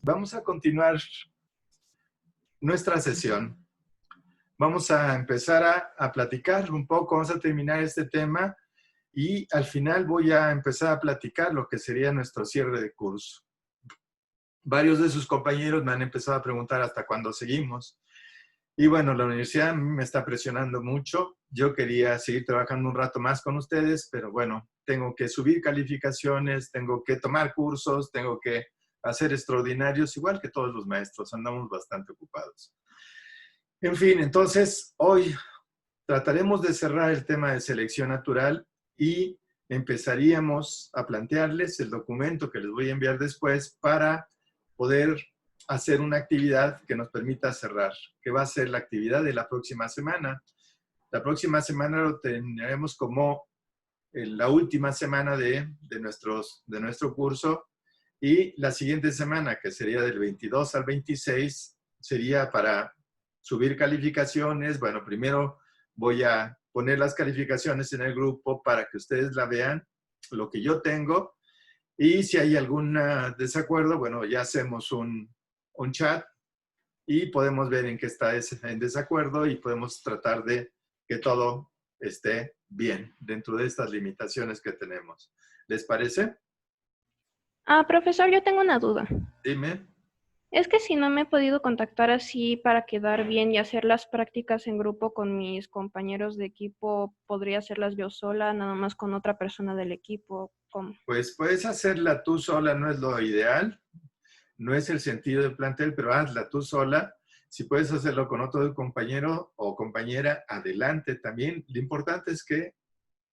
Vamos a continuar nuestra sesión. Vamos a empezar a platicar un poco, vamos a terminar este tema y al final voy a empezar a platicar lo que sería nuestro cierre de curso. Varios de sus compañeros me han empezado a preguntar hasta cuándo seguimos. Y bueno, la universidad me está presionando mucho. Yo quería seguir trabajando un rato más con ustedes, pero bueno, tengo que subir calificaciones, tengo que tomar cursos, tengo que hacer extraordinarios, igual que todos los maestros, andamos bastante ocupados. En fin, entonces hoy trataremos de cerrar el tema de selección natural y empezaríamos a plantearles el documento que les voy a enviar después para poder hacer una actividad que nos permita cerrar, que va a ser la actividad de la próxima semana. La próxima semana lo tendremos como la última semana de nuestro curso y la siguiente semana, que sería del 22 al 26, sería para subir calificaciones. Bueno, primero voy a poner las calificaciones en el grupo para que ustedes la vean, lo que yo tengo. Y si hay algún desacuerdo, bueno, ya hacemos un chat y podemos ver en qué está en desacuerdo y podemos tratar de que todo esté bien dentro de estas limitaciones que tenemos. ¿Les parece? Profesor, yo tengo una duda. Dime. Es que si no me he podido contactar así para quedar bien y hacer las prácticas en grupo con mis compañeros de equipo, ¿podría hacerlas yo sola, nada más con otra persona del equipo? ¿Cómo? Pues puedes hacerla tú sola, no es lo ideal, no es el sentido del plantel, pero hazla tú sola. Si puedes hacerlo con otro compañero o compañera, adelante también. Lo importante es que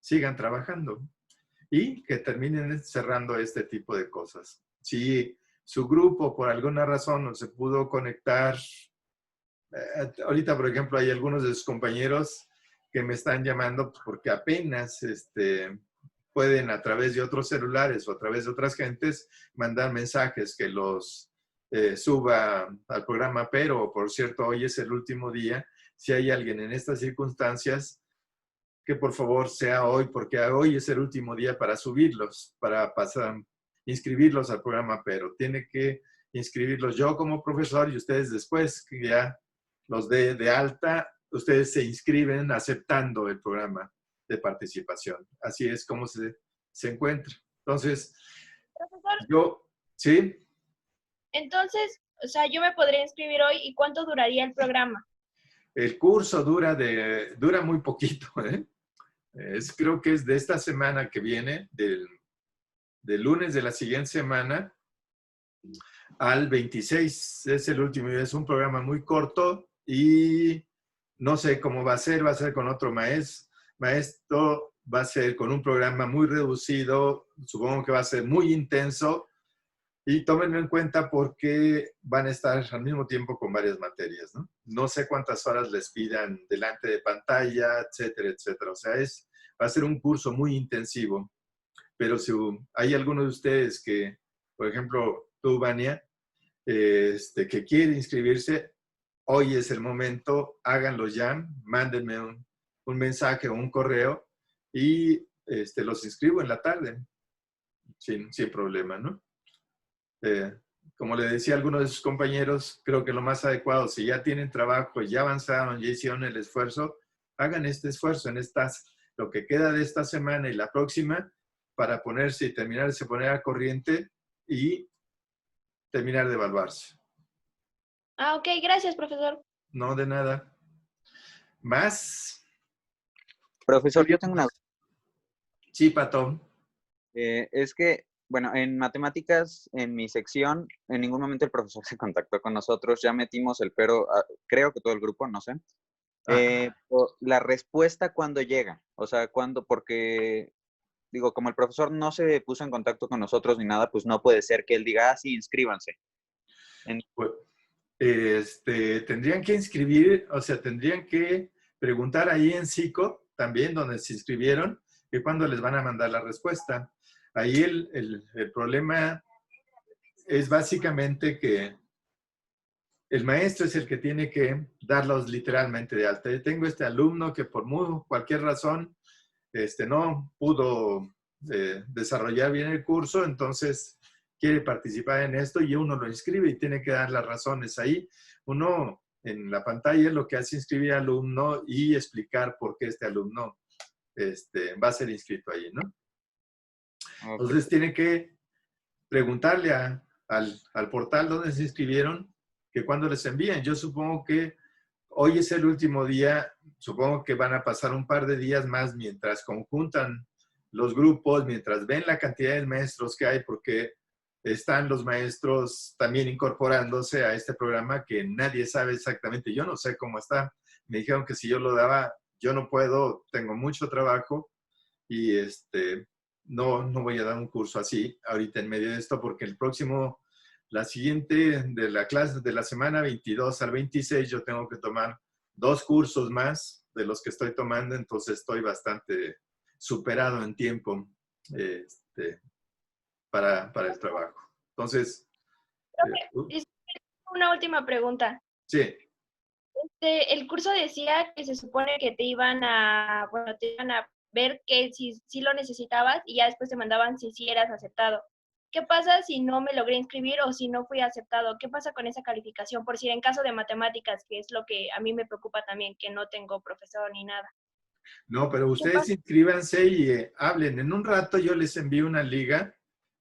sigan trabajando y que terminen cerrando este tipo de cosas. Si su grupo por alguna razón no se pudo conectar, ahorita por ejemplo hay algunos de sus compañeros que me están llamando porque apenas pueden a través de otros celulares o a través de otras gentes mandar mensajes que los suba al programa, pero por cierto hoy es el último día. Si hay alguien en estas circunstancias, que por favor sea hoy, porque hoy es el último día para subirlos, para inscribirlos al programa, pero tiene que inscribirlos yo como profesor y ustedes después, que ya los de alta, ustedes se inscriben aceptando el programa de participación. Así es como se encuentra. Entonces, Profesor, ¿sí? entonces, o sea, yo me podría inscribir hoy y ¿cuánto duraría el programa? El curso dura muy poquito, ¿eh? Creo que es de esta semana que viene, del lunes de la siguiente semana al 26. Es el último. Es un programa muy corto y no sé cómo va a ser con otro maestro, va a ser con un programa muy reducido, supongo que va a ser muy intenso y tómenlo en cuenta porque van a estar al mismo tiempo con varias materias, ¿no? No sé cuántas horas les pidan delante de pantalla, etcétera, etcétera. O sea, va a ser un curso muy intensivo. Pero si hay alguno de ustedes que, por ejemplo, tú, Vania, que quiere inscribirse, hoy es el momento, háganlo ya, mándenme un mensaje o un correo y los inscribo en la tarde, sin problema, ¿no? Como le decía a algunos de sus compañeros, creo que lo más adecuado, si ya tienen trabajo, ya avanzaron, ya hicieron el esfuerzo, hagan este esfuerzo en lo que queda de esta semana y la próxima, para ponerse y terminarse, poner al corriente y terminar de evaluarse. Ok, gracias, profesor. No, de nada. ¿Más? Profesor, yo tengo una... Sí, Pato. Es que, bueno, en matemáticas, en mi sección, en ningún momento el profesor se contactó con nosotros. Ya metimos el pero, creo que todo el grupo, no sé. La respuesta, ¿cuándo llega? O sea, ¿cuándo? Porque, digo, como el profesor no se puso en contacto con nosotros ni nada, pues no puede ser que él diga, sí, inscríbanse. Pues, tendrían que inscribir, o sea, tendrían que preguntar ahí en Psico, también donde se inscribieron, que cuándo les van a mandar la respuesta. Ahí el problema es básicamente que el maestro es el que tiene que darlos literalmente de alta. Yo tengo este alumno que por cualquier razón no pudo desarrollar bien el curso, entonces quiere participar en esto y uno lo inscribe y tiene que dar las razones ahí. Uno en la pantalla lo que hace es inscribir al alumno y explicar por qué este alumno va a ser inscrito ahí, ¿no? Ok. Entonces tiene que preguntarle al portal donde se inscribieron que cuándo les envían. Yo supongo que hoy es el último día, supongo que van a pasar un par de días más mientras conjuntan los grupos, mientras ven la cantidad de maestros que hay, porque están los maestros también incorporándose a este programa que nadie sabe exactamente. Yo no sé cómo está. Me dijeron que si yo lo daba, yo no puedo, tengo mucho trabajo y no voy a dar un curso así ahorita en medio de esto porque la siguiente de la clase de la semana 22 al 26 yo tengo que tomar 2 cursos más de los que estoy tomando, entonces estoy bastante superado en tiempo para el trabajo. Entonces, Profe, una última pregunta. sí. El curso decía que se supone que te iban a ver que si lo necesitabas y ya después te mandaban si eras aceptado. ¿Qué pasa si no me logré inscribir o si no fui aceptado? ¿Qué pasa con esa calificación? Por si en caso de matemáticas, que es lo que a mí me preocupa también, que no tengo profesor ni nada. No, pero ustedes inscríbanse y hablen. En un rato yo les envío una liga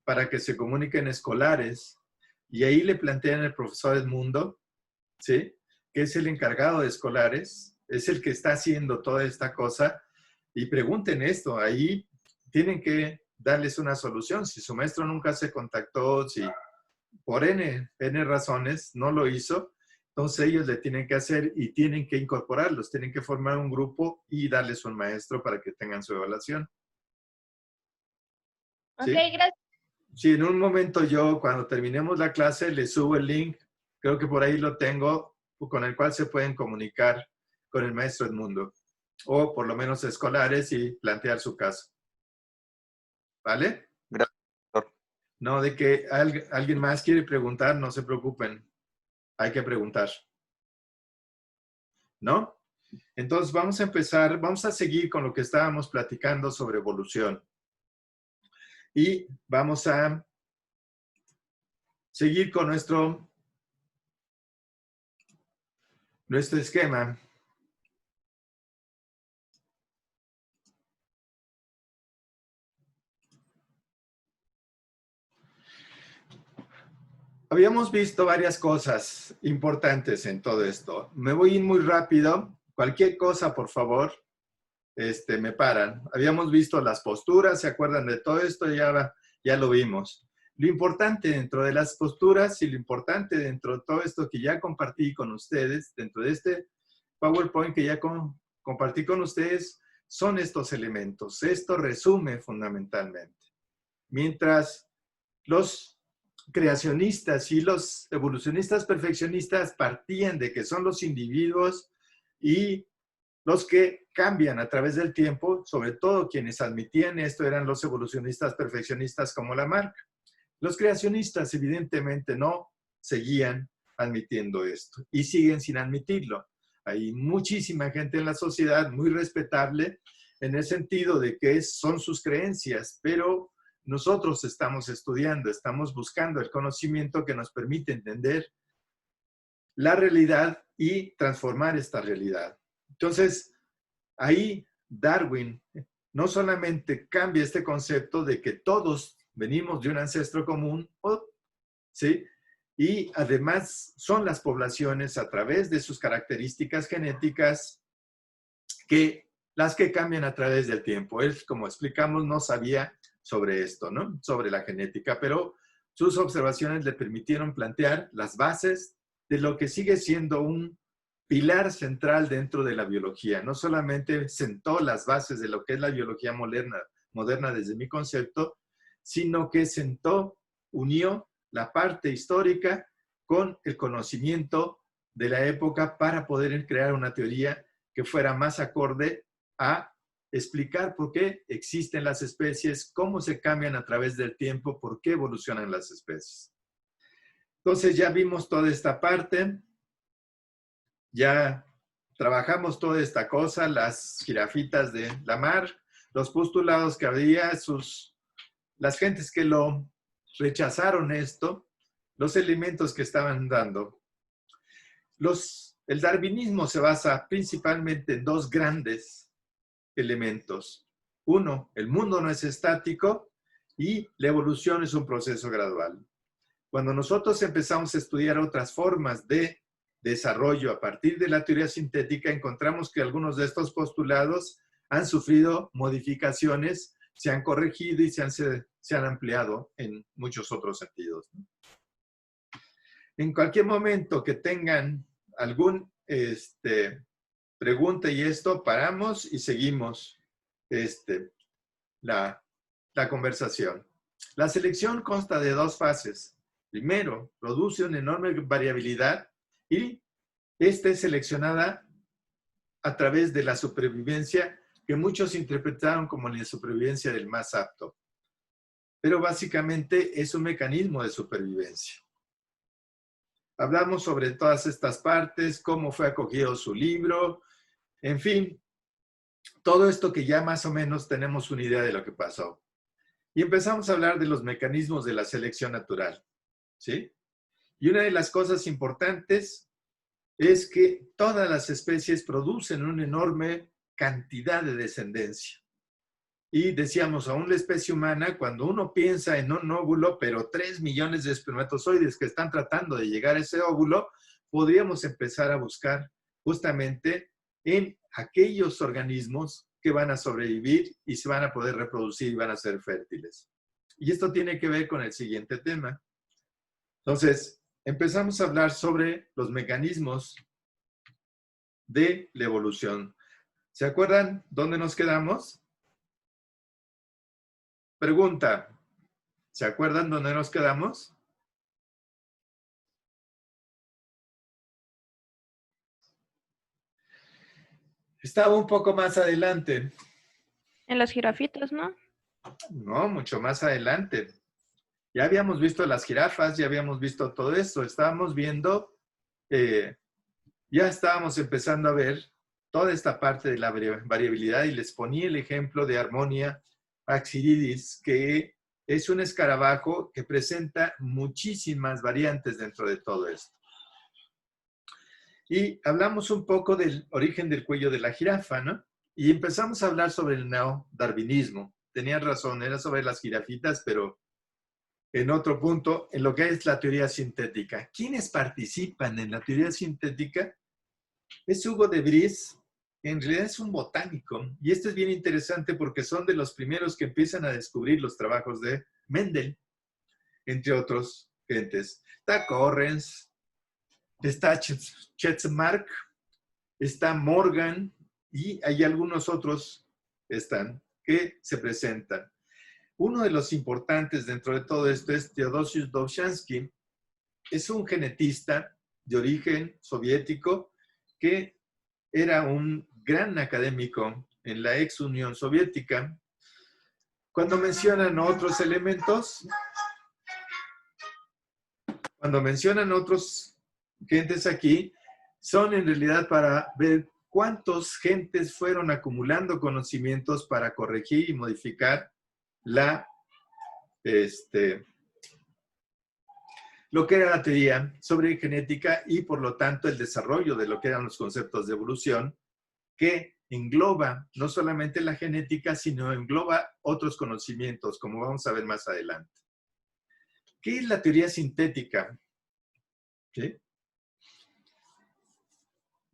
para que se comuniquen escolares y ahí le plantean al profesor Edmundo, ¿sí? Que es el encargado de escolares, es el que está haciendo toda esta cosa y pregunten esto. Ahí tienen que darles una solución. Si su maestro nunca se contactó, si por N razones no lo hizo, entonces ellos le tienen que hacer y tienen que incorporarlos, tienen que formar un grupo y darles un maestro para que tengan su evaluación. ¿Sí? Ok, gracias. Sí, en un momento yo, cuando terminemos la clase, les subo el link, creo que por ahí lo tengo, con el cual se pueden comunicar con el maestro Edmundo, o por lo menos escolares y plantear su caso. ¿Vale? Gracias, doctor. No, de que alguien más quiere preguntar, no se preocupen, hay que preguntar. ¿No? Entonces vamos a empezar, vamos a seguir con lo que estábamos platicando sobre evolución. Y vamos a seguir con nuestro esquema. Habíamos visto varias cosas importantes en todo esto. Me voy a ir muy rápido. Cualquier cosa, por favor, me paran. Habíamos visto las posturas, ¿se acuerdan de todo esto? Ya lo vimos. Lo importante dentro de las posturas y lo importante dentro de todo esto que ya compartí con ustedes, dentro de este PowerPoint que ya compartí con ustedes, son estos elementos. Esto resume fundamentalmente. Mientras los creacionistas y los evolucionistas perfeccionistas partían de que son los individuos y los que cambian a través del tiempo, sobre todo quienes admitían esto eran los evolucionistas perfeccionistas como Lamarck. Los creacionistas evidentemente no seguían admitiendo esto y siguen sin admitirlo. Hay muchísima gente en la sociedad muy respetable en el sentido de que son sus creencias, pero nosotros estamos estudiando, estamos buscando el conocimiento que nos permite entender la realidad y transformar esta realidad. Entonces, ahí Darwin no solamente cambia este concepto de que todos venimos de un ancestro común, ¿sí? Y además son las poblaciones a través de sus características genéticas las que cambian a través del tiempo. Él, como explicamos, no sabía sobre esto, ¿no? Sobre la genética, pero sus observaciones le permitieron plantear las bases de lo que sigue siendo un pilar central dentro de la biología. No solamente sentó las bases de lo que es la biología moderna desde mi concepto, sino que unió la parte histórica con el conocimiento de la época para poder crear una teoría que fuera más acorde a explicar por qué existen las especies, cómo se cambian a través del tiempo, por qué evolucionan las especies. Entonces ya vimos toda esta parte, ya trabajamos toda esta cosa, las jirafitas de Lamarck, los postulados que había, las gentes que lo rechazaron esto, los elementos que estaban dando. El darwinismo se basa principalmente en dos grandes elementos. Uno, el mundo no es estático y la evolución es un proceso gradual. Cuando nosotros empezamos a estudiar otras formas de desarrollo a partir de la teoría sintética, encontramos que algunos de estos postulados han sufrido modificaciones, se han corregido y se han ampliado en muchos otros sentidos. En cualquier momento que tengan algún pregunta y esto, paramos y seguimos la conversación. La selección consta de dos fases. Primero, produce una enorme variabilidad y esta es seleccionada a través de la supervivencia que muchos interpretaron como la supervivencia del más apto. Pero básicamente es un mecanismo de supervivencia. Hablamos sobre todas estas partes, cómo fue acogido su libro, en fin, todo esto que ya más o menos tenemos una idea de lo que pasó. Y empezamos a hablar de los mecanismos de la selección natural, ¿sí? Y una de las cosas importantes es que todas las especies producen una enorme cantidad de descendencia. Y decíamos, aún la especie humana, cuando uno piensa en un óvulo, pero 3 millones de espermatozoides que están tratando de llegar a ese óvulo, podríamos empezar a buscar justamente en aquellos organismos que van a sobrevivir y se van a poder reproducir y van a ser fértiles. Y esto tiene que ver con el siguiente tema. Entonces, empezamos a hablar sobre los mecanismos de la evolución. ¿Se acuerdan dónde nos quedamos? Pregunta, ¿se acuerdan dónde nos quedamos? Estaba un poco más adelante. En las jirafitas, ¿no? No, mucho más adelante. Ya habíamos visto las jirafas, ya habíamos visto todo esto. Estábamos viendo, ya estábamos empezando a ver toda esta parte de la variabilidad y les ponía el ejemplo de Harmonia axiridis, que es un escarabajo que presenta muchísimas variantes dentro de todo esto. Y hablamos un poco del origen del cuello de la jirafa, ¿no? Y empezamos a hablar sobre el neodarwinismo. Tenían razón, era sobre las jirafitas, pero en otro punto, en lo que es la teoría sintética. ¿Quiénes participan en la teoría sintética? Es Hugo de Vries. En realidad es un botánico, y esto es bien interesante porque son de los primeros que empiezan a descubrir los trabajos de Mendel, entre otros gentes. Está Correns, está Chetzmark, está Morgan, y hay algunos otros que se presentan. Uno de los importantes dentro de todo esto es Theodosius Dobzhansky. Es un genetista de origen soviético que era un gran académico en la ex Unión Soviética. Cuando mencionan otros elementos, cuando mencionan otros gentes aquí, son en realidad para ver cuántos gentes fueron acumulando conocimientos para corregir y modificar lo que era la teoría sobre genética y por lo tanto el desarrollo de lo que eran los conceptos de evolución, que engloba no solamente la genética, sino engloba otros conocimientos, como vamos a ver más adelante. ¿Qué es la teoría sintética? ¿Sí?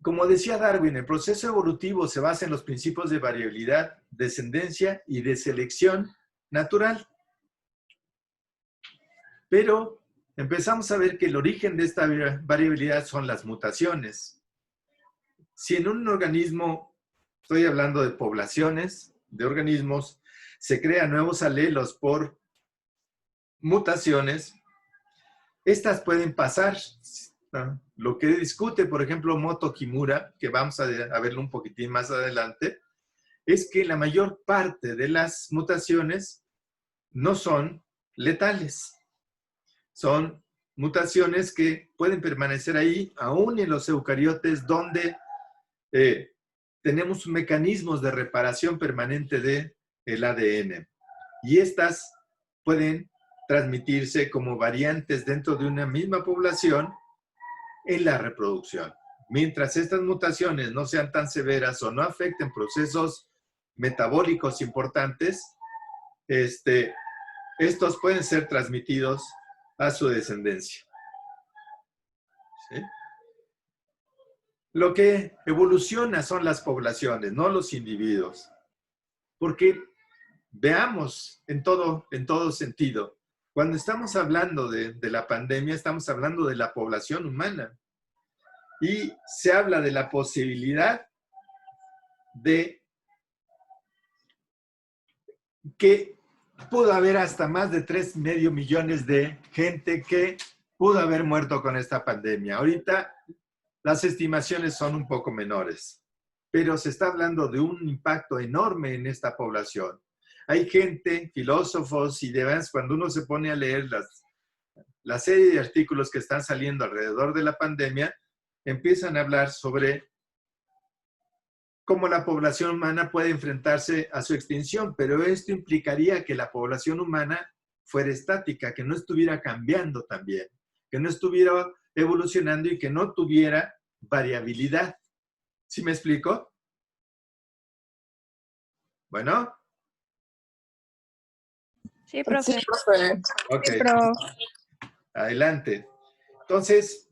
Como decía Darwin, el proceso evolutivo se basa en los principios de variabilidad, descendencia y de selección natural. Pero empezamos a ver que el origen de esta variabilidad son las mutaciones. Si en un organismo, estoy hablando de poblaciones de organismos, se crean nuevos alelos por mutaciones, estas pueden pasar, ¿no? Lo que discute, por ejemplo, Moto Kimura, que vamos a verlo un poquitín más adelante, es que la mayor parte de las mutaciones no son letales. Son mutaciones que pueden permanecer ahí, aún en los eucariotes, donde tenemos mecanismos de reparación permanente del ADN. Y estas pueden transmitirse como variantes dentro de una misma población en la reproducción. Mientras estas mutaciones no sean tan severas o no afecten procesos metabólicos importantes, estos pueden ser transmitidos a su descendencia. ¿Sí? Lo que evoluciona son las poblaciones, no los individuos. Porque veamos en todo sentido, cuando estamos hablando de la pandemia, estamos hablando de la población humana. Y se habla de la posibilidad de que pudo haber hasta más de 3,5 millones de gente que pudo haber muerto con esta pandemia. Ahorita las estimaciones son un poco menores, pero se está hablando de un impacto enorme en esta población. Hay gente, filósofos y demás, cuando uno se pone a leer la serie de artículos que están saliendo alrededor de la pandemia, empiezan a hablar sobre cómo la población humana puede enfrentarse a su extinción, pero esto implicaría que la población humana fuera estática, que no estuviera cambiando también, que no estuviera evolucionando y que no tuviera variabilidad. ¿Sí me explico? Bueno. Sí, profe. Sí, profe. Ok. Sí, profe. Adelante. Entonces,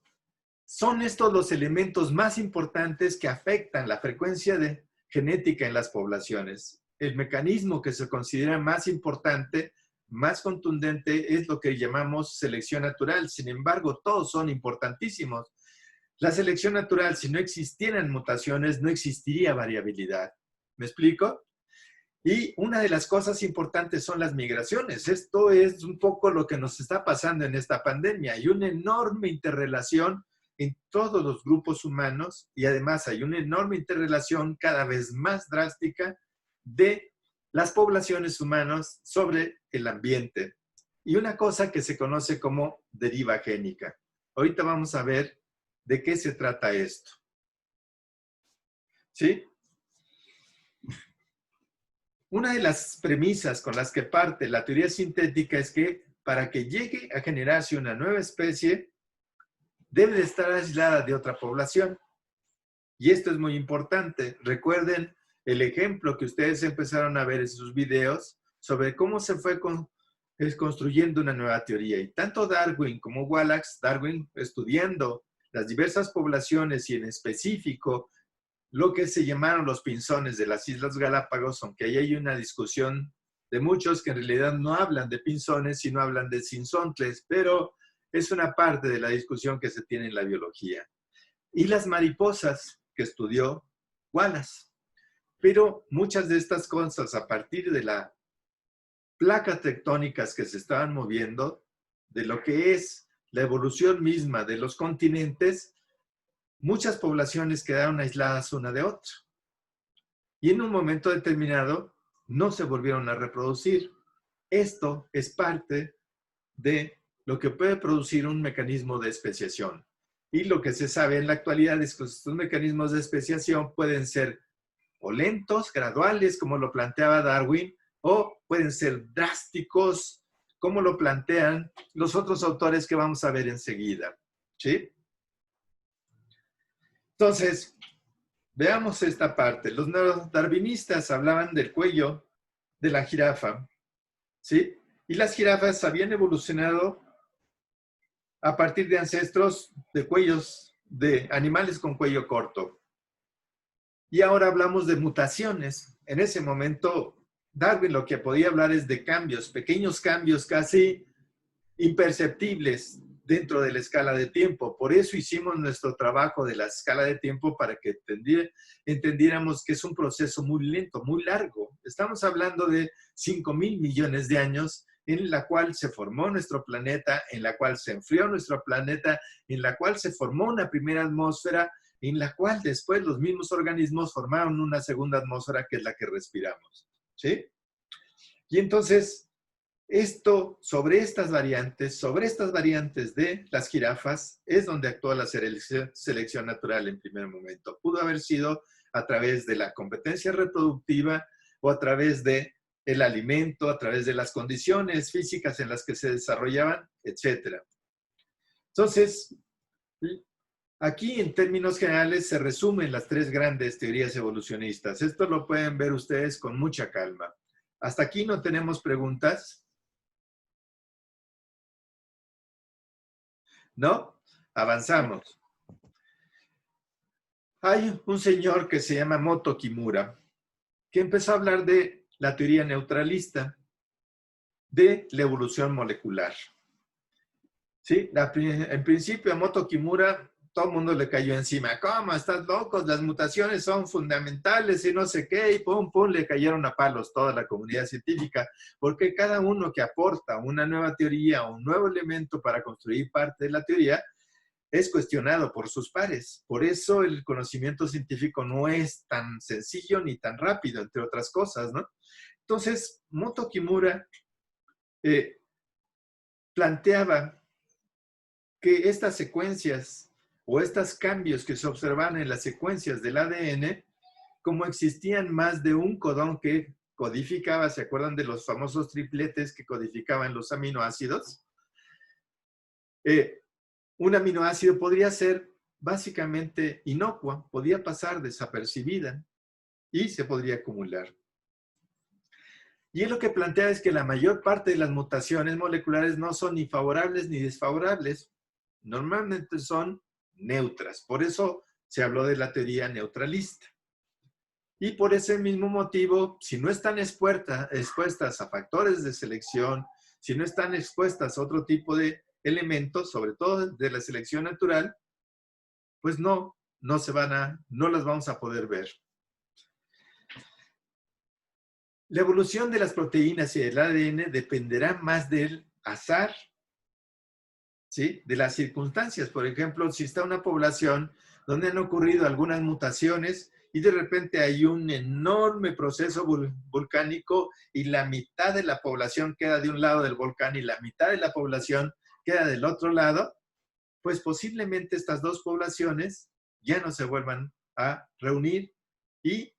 son estos los elementos más importantes que afectan la frecuencia genética en las poblaciones. El mecanismo que se considera más importante, más contundente, es lo que llamamos selección natural. Sin embargo, todos son importantísimos. La selección natural, si no existieran mutaciones, no existiría variabilidad. ¿Me explico? Y una de las cosas importantes son las migraciones. Esto es un poco lo que nos está pasando en esta pandemia. Hay una enorme interrelación en todos los grupos humanos y además hay una enorme interrelación cada vez más drástica de las poblaciones humanas sobre el ambiente. Y una cosa que se conoce como deriva génica. Ahorita vamos a ver de qué se trata esto. ¿Sí? Una de las premisas con las que parte la teoría sintética es que para que llegue a generarse una nueva especie, debe de estar aislada de otra población. Y esto es muy importante. Recuerden el ejemplo que ustedes empezaron a ver en sus videos sobre cómo se fue construyendo una nueva teoría. Y tanto Darwin como Wallace, Darwin estudiando las diversas poblaciones y en específico lo que se llamaron los pinzones de las Islas Galápagos, aunque ahí hay una discusión de muchos que en realidad no hablan de pinzones, sino hablan de cinzontles, pero es una parte de la discusión que se tiene en la biología. Y las mariposas que estudió Wallace. Pero muchas de estas cosas, a partir de las placas tectónicas que se estaban moviendo, de lo que es la evolución misma de los continentes, muchas poblaciones quedaron aisladas una de otra. Y en un momento determinado no se volvieron a reproducir. Esto es parte de lo que puede producir un mecanismo de especiación. Y lo que se sabe en la actualidad es que estos mecanismos de especiación pueden ser o lentos, graduales, como lo planteaba Darwin, o pueden ser drásticos, como lo plantean los otros autores que vamos a ver enseguida. ¿Sí? Entonces, veamos esta parte. Los neodarwinistas hablaban del cuello de la jirafa, ¿sí? Y las jirafas habían evolucionado a partir de ancestros de cuellos de animales con cuello corto. Y ahora hablamos de mutaciones. En ese momento, Darwin lo que podía hablar es de cambios, pequeños cambios casi imperceptibles dentro de la escala de tiempo. Por eso hicimos nuestro trabajo de la escala de tiempo para que entendiéramos que es un proceso muy lento, muy largo. Estamos hablando de 5,000 millones de años en la cual se formó nuestro planeta, en la cual se enfrió nuestro planeta, en la cual se formó una primera atmósfera, en la cual después los mismos organismos formaron una segunda atmósfera que es la que respiramos. ¿Sí? Y entonces, sobre estas variantes de las jirafas, es donde actúa la selección natural en primer momento. Pudo haber sido a través de la competencia reproductiva o a través de el alimento, a través de las condiciones físicas en las que se desarrollaban, etc. Entonces, aquí en términos generales se resumen las tres grandes teorías evolucionistas. Esto lo pueden ver ustedes con mucha calma. Hasta aquí no tenemos preguntas. ¿No? Avanzamos. Hay un señor que se llama Moto Kimura, que empezó a hablar de la teoría neutralista de la evolución molecular. ¿Sí? En principio a Moto Kimura todo el mundo le cayó encima. ¿Cómo? ¿Estás locos? Las mutaciones son fundamentales y no sé qué. Y pum, pum, le cayeron a palos toda la comunidad científica. Porque cada uno que aporta una nueva teoría o un nuevo elemento para construir parte de la teoría es cuestionado por sus pares. Por eso el conocimiento científico no es tan sencillo ni tan rápido, entre otras cosas, ¿no? Entonces, Moto Kimura planteaba que estas secuencias o estos cambios que se observan en las secuencias del ADN, como existían más de un codón que codificaba, ¿se acuerdan de los famosos tripletes que codificaban los aminoácidos? Un aminoácido podría ser básicamente inocua, podía pasar desapercibida y se podría acumular. Y él lo que plantea es que la mayor parte de las mutaciones moleculares no son ni favorables ni desfavorables, normalmente son neutras. Por eso se habló de la teoría neutralista. Y por ese mismo motivo, si no están expuestas a factores de selección, si no están expuestas a otro tipo de elementos, sobre todo de la selección natural, pues no las vamos a poder ver. La evolución de las proteínas y del ADN dependerá más del azar, ¿sí? De las circunstancias. Por ejemplo, si está una población donde han ocurrido algunas mutaciones y de repente hay un enorme proceso volcánico y la mitad de la población queda de un lado del volcán y la mitad de la población queda del otro lado, pues posiblemente estas dos poblaciones ya no se vuelvan a reunir y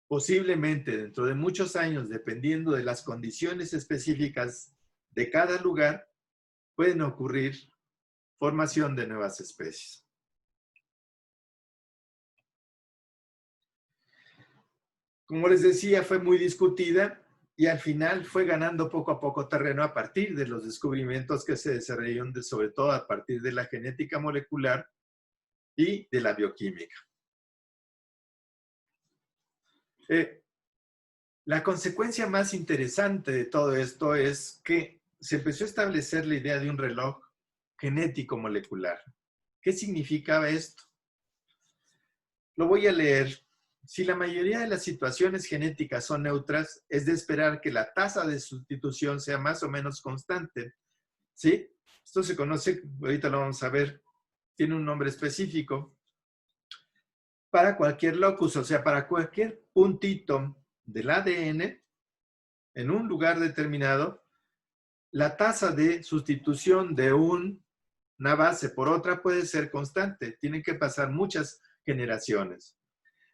posiblemente dentro de muchos años, dependiendo de las condiciones específicas de cada lugar, pueden ocurrir formación de nuevas especies. Como les decía, fue muy discutida y al final fue ganando poco a poco terreno a partir de los descubrimientos que se desarrollaron, sobre todo a partir de la genética molecular y de la bioquímica. La consecuencia más interesante de todo esto es que se empezó a establecer la idea de un reloj genético molecular. ¿Qué significaba esto? Lo voy a leer. Si la mayoría de las situaciones genéticas son neutras, es de esperar que la tasa de sustitución sea más o menos constante. ¿Sí? Esto se conoce, ahorita lo vamos a ver, tiene un nombre específico. Para cualquier locus, o sea, para cualquier puntito del ADN, en un lugar determinado, la tasa de sustitución de una base por otra puede ser constante. Tienen que pasar muchas generaciones.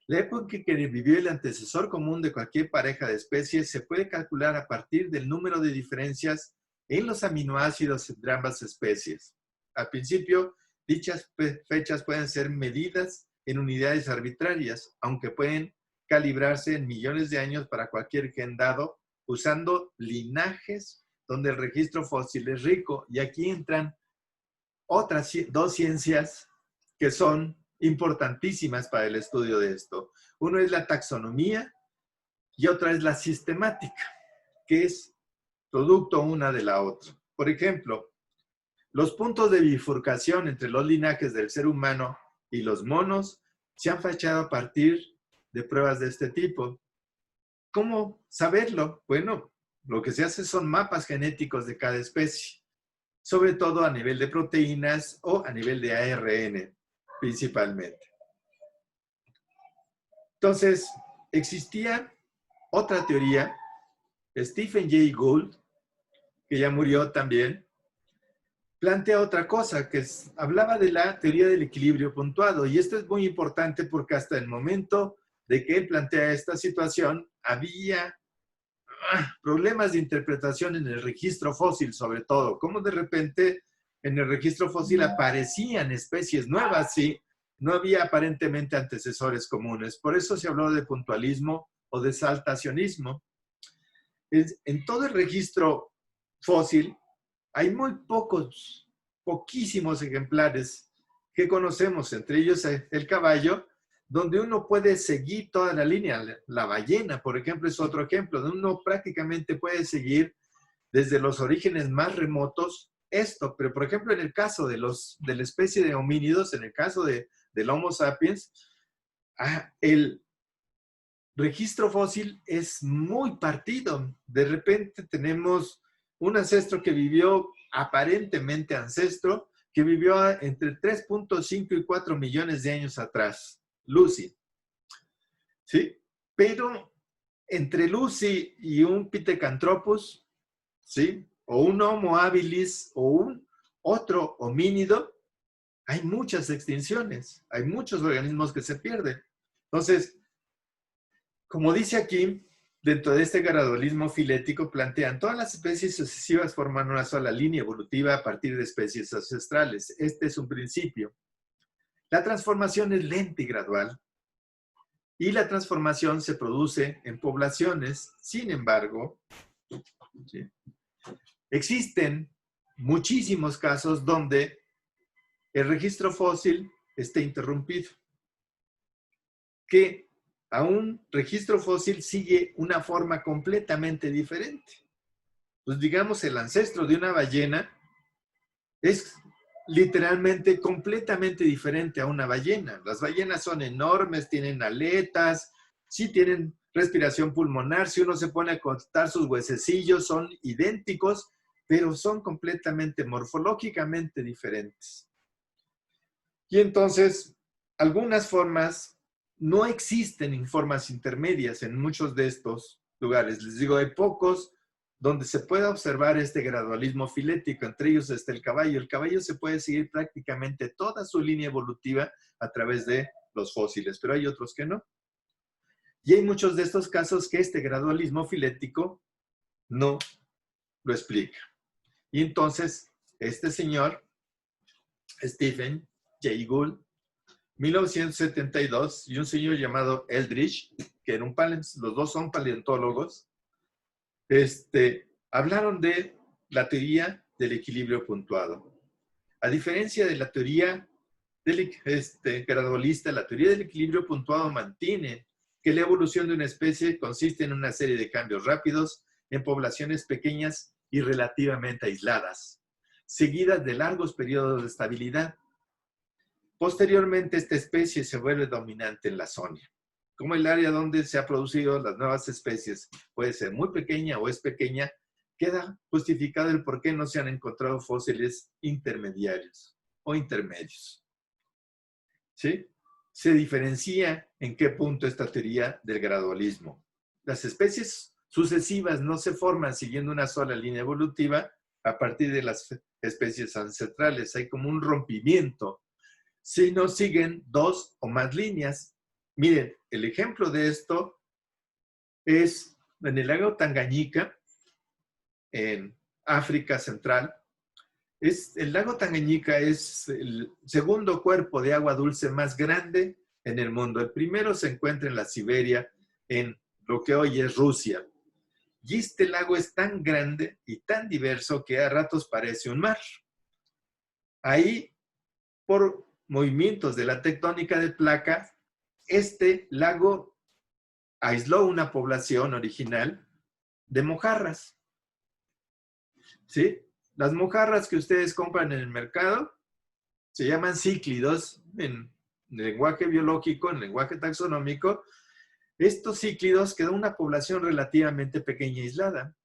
La época que vivió el antecesor común de cualquier pareja de especies se puede calcular a partir del número de diferencias en los aminoácidos entre ambas especies. Al principio, dichas fechas pueden ser medidas en unidades arbitrarias, aunque pueden calibrarse en millones de años para cualquier gen dado, usando linajes donde el registro fósil es rico. Y aquí entran otras dos ciencias que son importantísimas para el estudio de esto. Uno es la taxonomía y otra es la sistemática, que es producto una de la otra. Por ejemplo, los puntos de bifurcación entre los linajes del ser humano y los monos se han fechado a partir de pruebas de este tipo. ¿Cómo saberlo? Bueno, lo que se hace son mapas genéticos de cada especie, sobre todo a nivel de proteínas o a nivel de ARN, principalmente. Entonces, existía otra teoría, Stephen Jay Gould, que ya murió también, plantea otra cosa, que hablaba de la teoría del equilibrio puntuado. Y esto es muy importante porque hasta el momento de que él plantea esta situación, había problemas de interpretación en el registro fósil, sobre todo. Cómo de repente en el registro fósil aparecían especies nuevas, sí. No había aparentemente antecesores comunes. Por eso se habló de puntualismo o de saltacionismo. En todo el registro fósil hay muy poquísimos ejemplares que conocemos, entre ellos el caballo, donde uno puede seguir toda la línea. La ballena, por ejemplo, es otro ejemplo, donde uno prácticamente puede seguir desde los orígenes más remotos esto. Pero, por ejemplo, en el caso de la especie de homínidos, en el caso del Homo sapiens, el registro fósil es muy partido. De repente tenemos un ancestro que vivió, aparentemente ancestro, que vivió entre 3.5 y 4 millones de años atrás. Lucy. ¿Sí? Pero entre Lucy y un Pithecanthropus, ¿sí? O un Homo habilis o un otro homínido, hay muchas extinciones, hay muchos organismos que se pierden. Entonces, como dice aquí, dentro de este gradualismo filético plantean todas las especies sucesivas forman una sola línea evolutiva a partir de especies ancestrales. Este es un principio. La transformación es lenta y gradual. Y la transformación se produce en poblaciones. Sin embargo, ¿sí? Existen muchísimos casos donde el registro fósil está interrumpido. Que a un registro fósil sigue una forma completamente diferente. Pues digamos, el ancestro de una ballena es literalmente completamente diferente a una ballena. Las ballenas son enormes, tienen aletas, sí tienen respiración pulmonar. Si uno se pone a contar sus huesecillos, son idénticos, pero son completamente morfológicamente diferentes. Y entonces, algunas formas no existen en formas intermedias en muchos de estos lugares. Les digo, hay pocos donde se puede observar este gradualismo filético. Entre ellos está el caballo. El caballo se puede seguir prácticamente toda su línea evolutiva a través de los fósiles, pero hay otros que no. Y hay muchos de estos casos que este gradualismo filético no lo explica. Y entonces, este señor, Stephen Jay Gould, 1972, y un señor llamado Eldridge, que eran los dos son paleontólogos, hablaron de la teoría del equilibrio puntuado. A diferencia de la teoría gradualista, la teoría del equilibrio puntuado mantiene que la evolución de una especie consiste en una serie de cambios rápidos en poblaciones pequeñas y relativamente aisladas, seguidas de largos periodos de estabilidad. Posteriormente, esta especie se vuelve dominante en la zona. Como el área donde se han producido las nuevas especies puede ser muy pequeña o es pequeña, queda justificado el por qué no se han encontrado fósiles intermediarios o intermedios. ¿Sí? Se diferencia en qué punto esta teoría del gradualismo. Las especies sucesivas no se forman siguiendo una sola línea evolutiva a partir de las especies ancestrales. Hay como un rompimiento si no siguen dos o más líneas. Miren, el ejemplo de esto es en el lago Tangañika, en África Central. El lago Tangañika es el segundo cuerpo de agua dulce más grande en el mundo. El primero se encuentra en la Siberia, en lo que hoy es Rusia. Y este lago es tan grande y tan diverso que a ratos parece un mar. Ahí, por movimientos de la tectónica de placas, este lago aisló una población original de mojarras. ¿Sí? Las mojarras que ustedes compran en el mercado se llaman cíclidos en lenguaje biológico, en lenguaje taxonómico. Estos cíclidos quedó una población relativamente pequeña y aislada.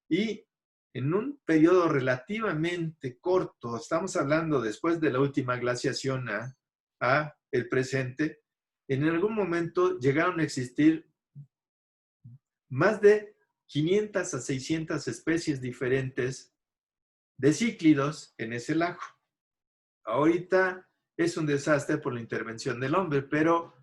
Y en un periodo relativamente corto, estamos hablando después de la última glaciación a el presente, en algún momento llegaron a existir más de 500 a 600 especies diferentes de cíclidos en ese lago. Ahorita es un desastre por la intervención del hombre, pero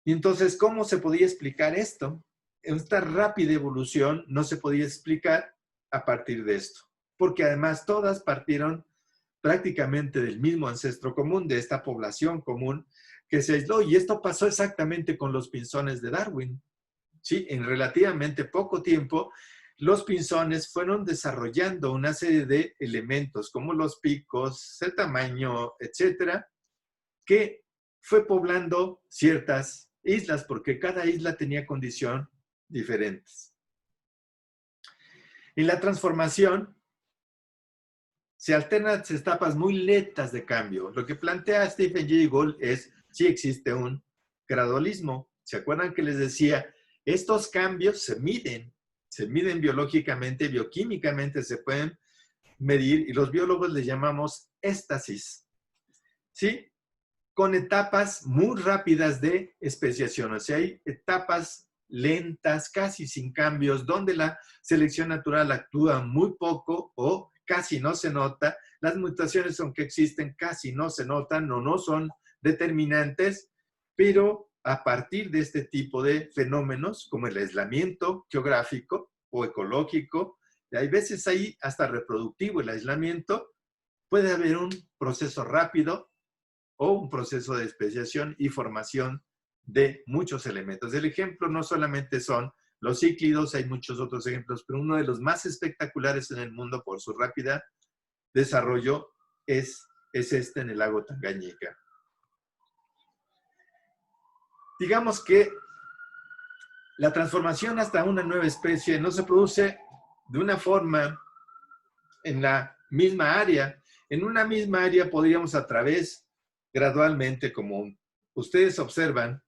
¿y entonces cómo se podía explicar esto? esta rápida evolución no se podía explicar a partir de esto, porque además todas partieron prácticamente del mismo ancestro común, de esta población común que se aisló. Y esto pasó exactamente con los pinzones de Darwin. ¿Sí? En relativamente poco tiempo, los pinzones fueron desarrollando una serie de elementos como los picos, el tamaño, etcétera, que fue poblando ciertas islas, porque cada isla tenía condiciones diferentes. En la transformación se alternan etapas muy lentas de cambio. Lo que plantea Stephen Jay Gould es si existe un gradualismo. ¿Se acuerdan que les decía? Estos cambios se miden biológicamente, bioquímicamente se pueden medir y los biólogos les llamamos éstasis, ¿sí? Con etapas muy rápidas de especiación. O sea, hay etapas lentas, casi sin cambios, donde la selección natural actúa muy poco o casi no se nota. Las mutaciones, aunque existen, casi no se notan o no son determinantes, pero a partir de este tipo de fenómenos, como el aislamiento geográfico o ecológico, y hay veces ahí hasta reproductivo el aislamiento, puede haber un proceso rápido o un proceso de especiación y formación de muchos elementos. El ejemplo no solamente son los cíclidos, hay muchos otros ejemplos, pero uno de los más espectaculares en el mundo por su rápida desarrollo es este en el lago Tangañika. Digamos que la transformación hasta una nueva especie no se produce de una forma en la misma área. En una misma área podríamos a través, gradualmente, como ustedes observan,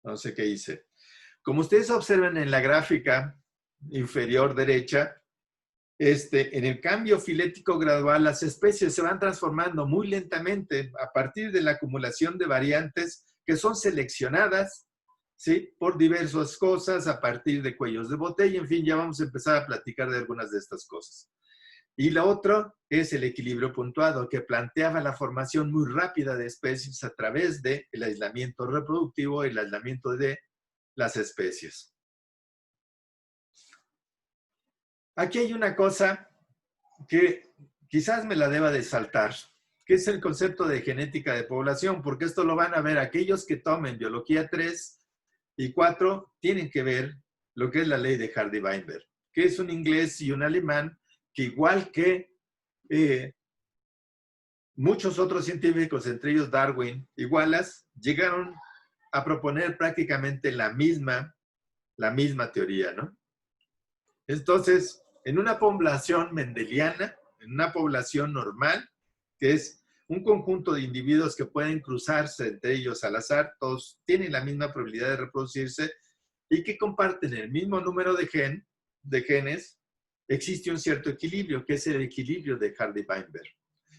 no sé qué hice. Como ustedes observan en la gráfica inferior derecha, en el cambio filético gradual, las especies se van transformando muy lentamente a partir de la acumulación de variantes que son seleccionadas, ¿sí? Por diversas cosas, a partir de cuellos de botella, en fin, ya vamos a empezar a platicar de algunas de estas cosas. Y la otra es el equilibrio puntuado, que planteaba la formación muy rápida de especies a través del aislamiento reproductivo y el aislamiento de las especies. Aquí hay una cosa que quizás me la deba de saltar, que es el concepto de genética de población, porque esto lo van a ver aquellos que tomen biología 3 y 4, tienen que ver lo que es la ley de Hardy-Weinberg, que es un inglés y un alemán que igual que muchos otros científicos, entre ellos Darwin y Wallace, llegaron a proponer prácticamente la misma teoría, ¿no? Entonces, en una población mendeliana, en una población normal, que es un conjunto de individuos que pueden cruzarse entre ellos al azar, todos tienen la misma probabilidad de reproducirse y que comparten el mismo número de genes, existe un cierto equilibrio, que es el equilibrio de Hardy-Weinberg.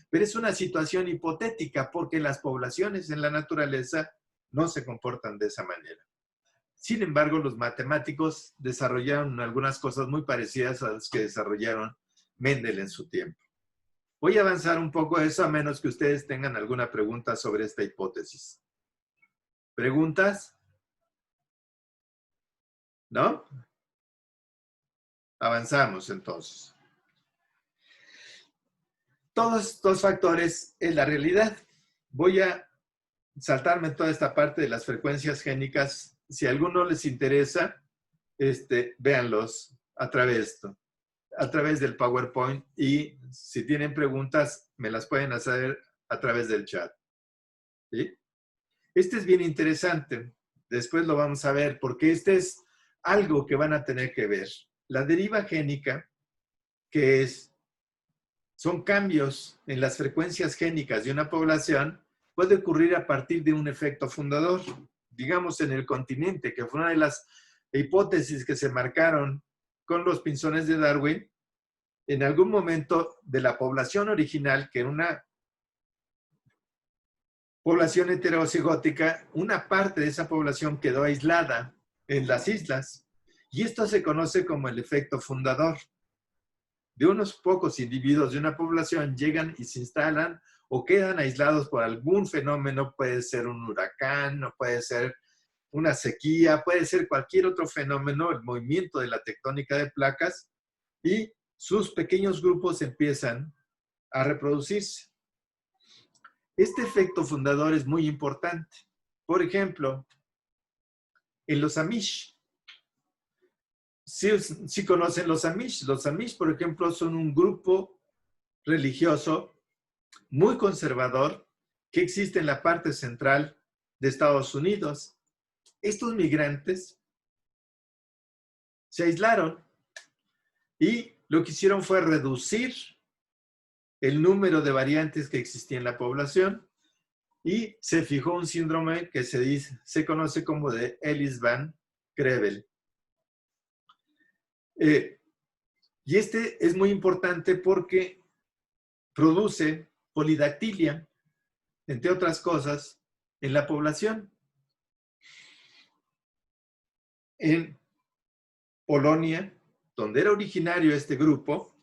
Pero es una situación hipotética porque las poblaciones en la naturaleza no se comportan de esa manera. Sin embargo, los matemáticos desarrollaron algunas cosas muy parecidas a las que desarrollaron Mendel en su tiempo. Voy a avanzar un poco eso a menos que ustedes tengan alguna pregunta sobre esta hipótesis. ¿Preguntas? ¿No? Avanzamos entonces. Todos estos factores es la realidad. Voy a saltarme toda esta parte de las frecuencias génicas. Si a alguno les interesa, véanlos a través del PowerPoint y si tienen preguntas, me las pueden hacer a través del chat. ¿Sí? Este es bien interesante. Después lo vamos a ver porque este es algo que van a tener que ver. La deriva génica, que son cambios en las frecuencias génicas de una población, puede ocurrir a partir de un efecto fundador. Digamos en el continente, que fue una de las hipótesis que se marcaron con los pinzones de Darwin, en algún momento de la población original, que era una población heterocigótica, una parte de esa población quedó aislada en las islas. Y esto se conoce como el efecto fundador. De unos pocos individuos de una población llegan y se instalan o quedan aislados por algún fenómeno, puede ser un huracán, o puede ser una sequía, puede ser cualquier otro fenómeno, el movimiento de la tectónica de placas, y sus pequeños grupos empiezan a reproducirse. Este efecto fundador es muy importante. Por ejemplo, en los Amish. Sí conocen los Amish. Los Amish, por ejemplo, son un grupo religioso muy conservador que existe en la parte central de Estados Unidos. Estos migrantes se aislaron y lo que hicieron fue reducir el número de variantes que existía en la población y se fijó un síndrome que se conoce como de Ellis-Van Creveld. Y este es muy importante porque produce polidactilia, entre otras cosas, en la población. En Polonia, donde era originario este grupo,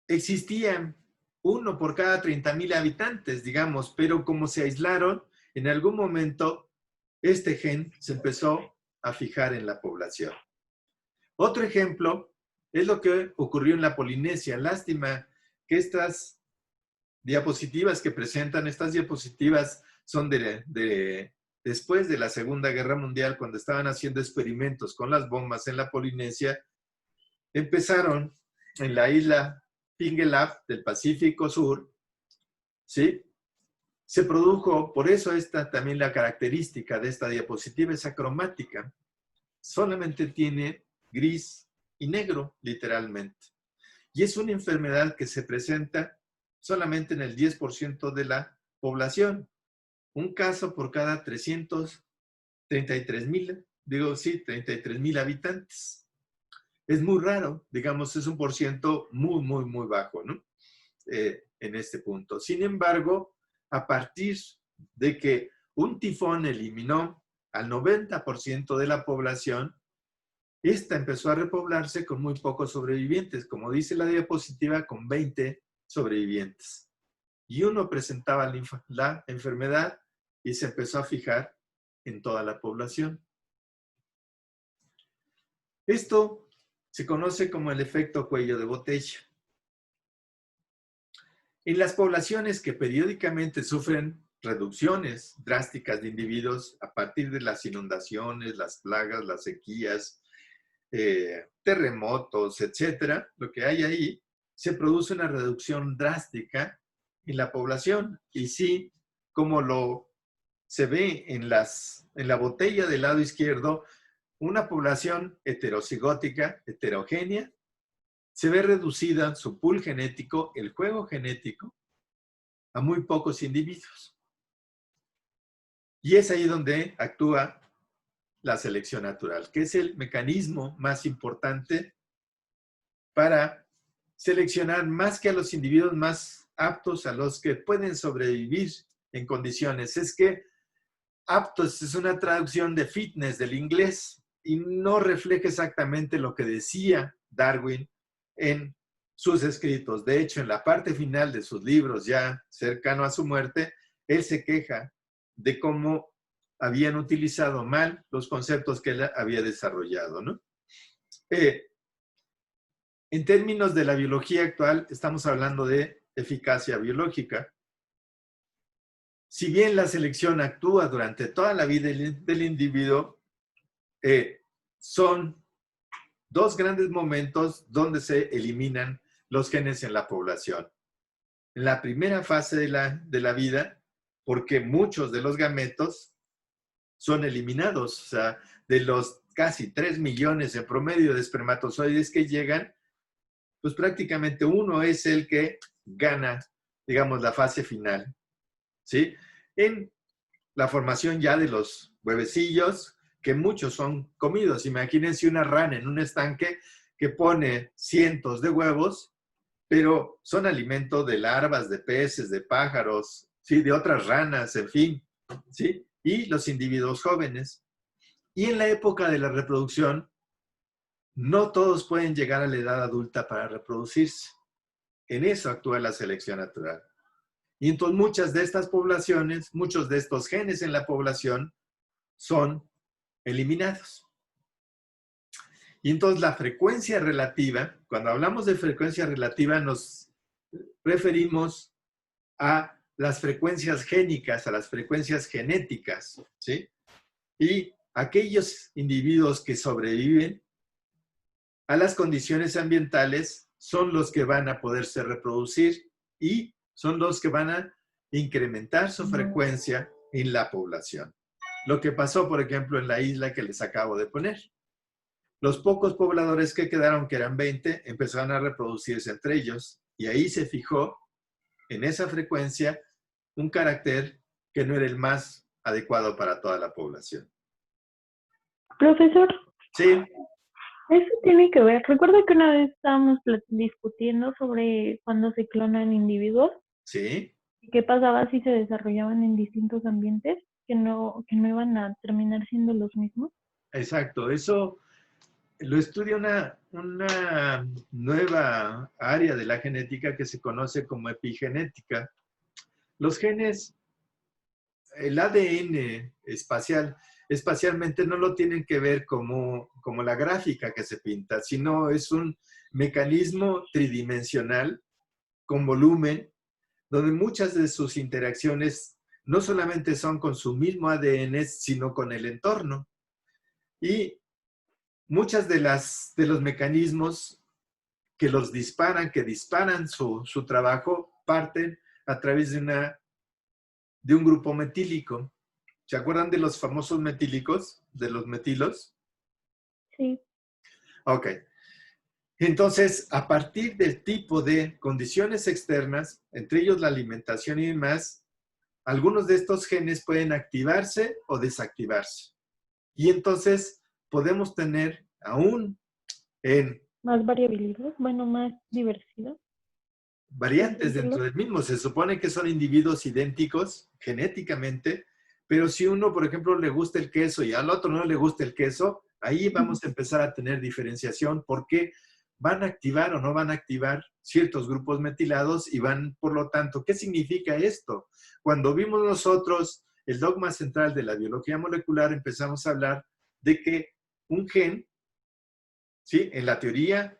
existían 1 por cada 30,000 habitantes, digamos, pero como se aislaron, en algún momento este gen se empezó a fijar en la población. Otro ejemplo es lo que ocurrió en la Polinesia. Lástima que estas diapositivas que presentan, estas diapositivas son después de la Segunda Guerra Mundial, cuando estaban haciendo experimentos con las bombas en la Polinesia. Empezaron en la isla Pingelap del Pacífico Sur, ¿sí? Se produjo, por eso esta también la característica de esta diapositiva es acromática. Solamente tiene gris y negro, literalmente. Y es una enfermedad que se presenta solamente en el 10% de la población. Un caso por cada 33,000 habitantes. Es muy raro, digamos, es un porciento muy, muy, muy bajo, ¿no? En este punto. Sin embargo, a partir de que un tifón eliminó al 90% de la población, esta empezó a repoblarse con muy pocos sobrevivientes, como dice la diapositiva, con 20 sobrevivientes. Y uno presentaba la enfermedad y se empezó a fijar en toda la población. Esto se conoce como el efecto cuello de botella. En las poblaciones que periódicamente sufren reducciones drásticas de individuos a partir de las inundaciones, las plagas, las sequías, terremotos, etcétera, lo que hay ahí, se produce una reducción drástica en la población. Y sí, como se ve en la botella del lado izquierdo, una población heterocigótica, heterogénea, se ve reducida su pool genético, el juego genético, a muy pocos individuos. Y es ahí donde actúa la selección natural, que es el mecanismo más importante para seleccionar más que a los individuos más aptos, a los que pueden sobrevivir en condiciones. Es que aptos es una traducción de fitness del inglés y no refleja exactamente lo que decía Darwin en sus escritos. De hecho, en la parte final de sus libros, ya cercano a su muerte, él se queja de cómo habían utilizado mal los conceptos que él había desarrollado, ¿no? En términos de la biología actual, estamos hablando de eficacia biológica. Si bien la selección actúa durante toda la vida del individuo, son dos grandes momentos donde se eliminan los genes en la población. En la primera fase de la vida, porque muchos de los gametos son eliminados, o sea, de los casi 3 millones en promedio de espermatozoides que llegan, pues prácticamente uno es el que gana, digamos, la fase final, ¿sí? En la formación ya de los huevecillos, que muchos son comidos. Imagínense una rana en un estanque que pone cientos de huevos, pero son alimento de larvas, de peces, de pájaros, ¿sí? De otras ranas, en fin, ¿sí? Y los individuos jóvenes. Y en la época de la reproducción, no todos pueden llegar a la edad adulta para reproducirse. En eso actúa la selección natural. Y entonces muchas de estas poblaciones, muchos de estos genes en la población son eliminados. Y entonces la frecuencia relativa, cuando hablamos de frecuencia relativa nos referimos a las frecuencias génicas, a las frecuencias genéticas, ¿sí? Y aquellos individuos que sobreviven a las condiciones ambientales son los que van a poderse reproducir y son los que van a incrementar su frecuencia en la población. Lo que pasó, por ejemplo, en la isla que les acabo de poner. Los pocos pobladores que quedaron, que eran 20, empezaron a reproducirse entre ellos y ahí se fijó en esa frecuencia un carácter que no era el más adecuado para toda la población. Profesor, Sí, eso tiene que ver. Recuerda que una vez estábamos discutiendo sobre cuando se clonan individuos sí, y qué pasaba si se desarrollaban en distintos ambientes que no iban a terminar siendo los mismos. exacto. Eso lo estudia una nueva área de la genética que se conoce como epigenética. Los genes, el ADN espacialmente no lo tienen que ver como la gráfica que se pinta, sino es un mecanismo tridimensional con volumen, donde muchas de sus interacciones no solamente son con su mismo ADN, sino con el entorno. Y muchas de los mecanismos que los disparan, que disparan su trabajo, parten a través de un grupo metílico. ¿Se acuerdan de los famosos metílicos? De los metilos. Sí. Ok. Entonces, a partir del tipo de condiciones externas, entre ellos la alimentación y demás, algunos de estos genes pueden activarse o desactivarse. Y entonces podemos tener aún en Más variabilidad, bueno, más diversidad. variantes dentro del mismo. Se supone que son individuos idénticos genéticamente, pero si uno, por ejemplo, le gusta el queso y al otro no le gusta el queso, ahí vamos a empezar a tener diferenciación porque van a activar o no van a activar ciertos grupos metilados y van, por lo tanto, ¿qué significa esto? Cuando vimos nosotros el dogma central de la biología molecular, empezamos a hablar de que un gen, ¿sí? En la teoría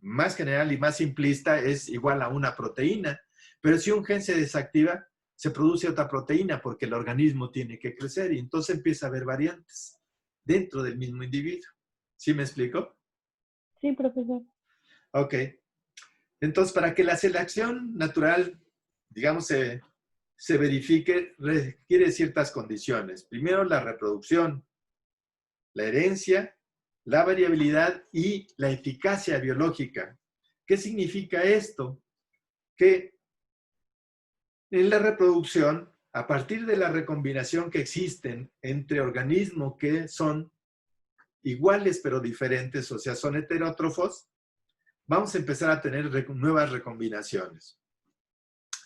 más general y más simplista es igual a una proteína, pero si un gen se desactiva, se produce otra proteína porque el organismo tiene que crecer y entonces empieza a haber variantes dentro del mismo individuo. ¿Sí me explico? Sí, profesor. Ok. Entonces, para que la selección natural, digamos, se verifique, requiere ciertas condiciones. Primero, la reproducción, la herencia, la variabilidad y la eficacia biológica. ¿Qué significa esto? Que en la reproducción, a partir de la recombinación que existen entre organismos que son iguales pero diferentes, o sea, son heterótrofos, vamos a empezar a tener nuevas recombinaciones.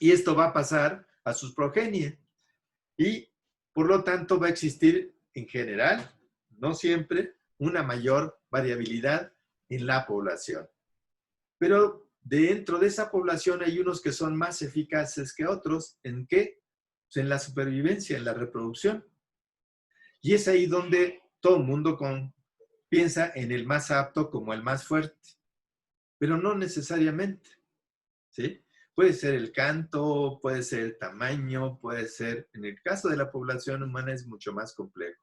Y esto va a pasar a sus progenie. Y, por lo tanto, va a existir en general, no siempre, una mayor variabilidad en la población. Pero dentro de esa población hay unos que son más eficaces que otros. ¿En qué? Pues en la supervivencia, en la reproducción. Y es ahí donde todo el mundo piensa en el más apto como el más fuerte. Pero no necesariamente, ¿sí? Puede ser el canto, puede ser el tamaño, puede ser, en el caso de la población humana es mucho más complejo.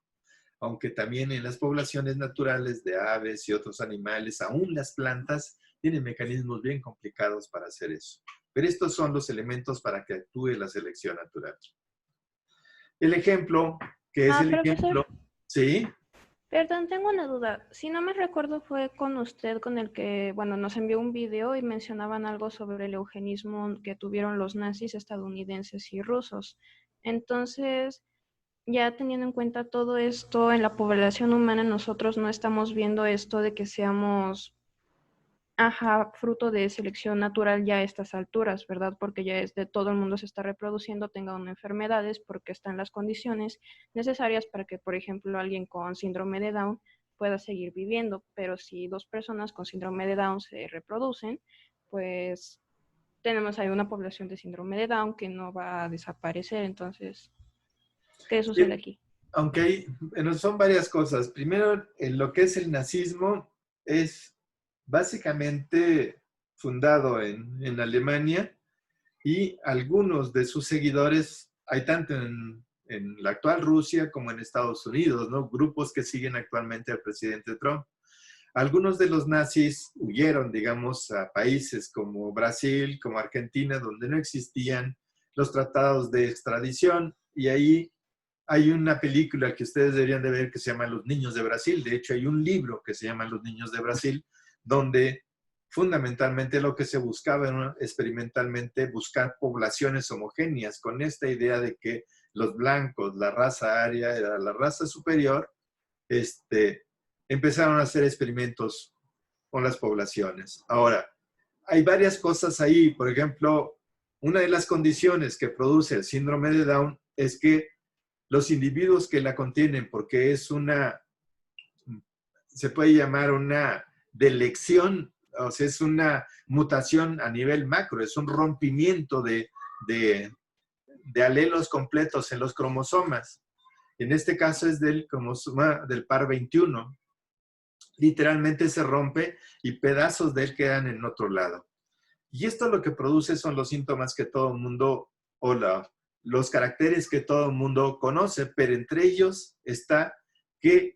Aunque también en las poblaciones naturales de aves y otros animales, aún las plantas, tienen mecanismos bien complicados para hacer eso. Pero estos son los elementos para que actúe la selección natural. El ejemplo, que es el profesor, ejemplo, ¿sí? perdón, tengo una duda. Si no me recuerdo, fue con usted con el que, bueno, nos envió un video y mencionaban algo sobre el eugenismo que tuvieron los nazis estadounidenses y rusos. Entonces, ya teniendo en cuenta todo esto, en la población humana nosotros no estamos viendo esto de que seamos, fruto de selección natural ya a estas alturas, ¿verdad? Porque ya es de todo el mundo se está reproduciendo, tenga una enfermedades, porque están las condiciones necesarias para que, por ejemplo, alguien con síndrome de Down pueda seguir viviendo. Pero si dos personas con síndrome de Down se reproducen, pues tenemos ahí una población de síndrome de Down que no va a desaparecer. Entonces, ¿qué sucede aquí? aunque bueno, son varias cosas. Primero, en lo que es el nazismo, es básicamente fundado en Alemania y algunos de sus seguidores, hay tanto en la actual Rusia como en Estados Unidos, ¿no? Grupos que siguen actualmente al presidente Trump. Algunos de los nazis huyeron, digamos, a países como Brasil, como Argentina, donde no existían los tratados de extradición, y ahí hay una película que ustedes deberían de ver que se llama Los Niños de Brasil. De hecho, hay un libro que se llama Los Niños de Brasil, donde fundamentalmente lo que se buscaba era experimentalmente buscar poblaciones homogéneas, con esta idea de que los blancos, la raza aria, era la raza superior. Empezaron a hacer experimentos con las poblaciones. Ahora, hay varias cosas ahí. Por ejemplo, una de las condiciones que produce el síndrome de Down es que los individuos que la contienen, porque es se puede llamar una delección, o sea, es una mutación a nivel macro, es un rompimiento de alelos completos en los cromosomas. En este caso es del cromosoma del par 21. Literalmente se rompe y pedazos de él quedan en otro lado. Y esto lo que produce son los síntomas que todo el mundo, o los caracteres que todo el mundo conoce, pero entre ellos está que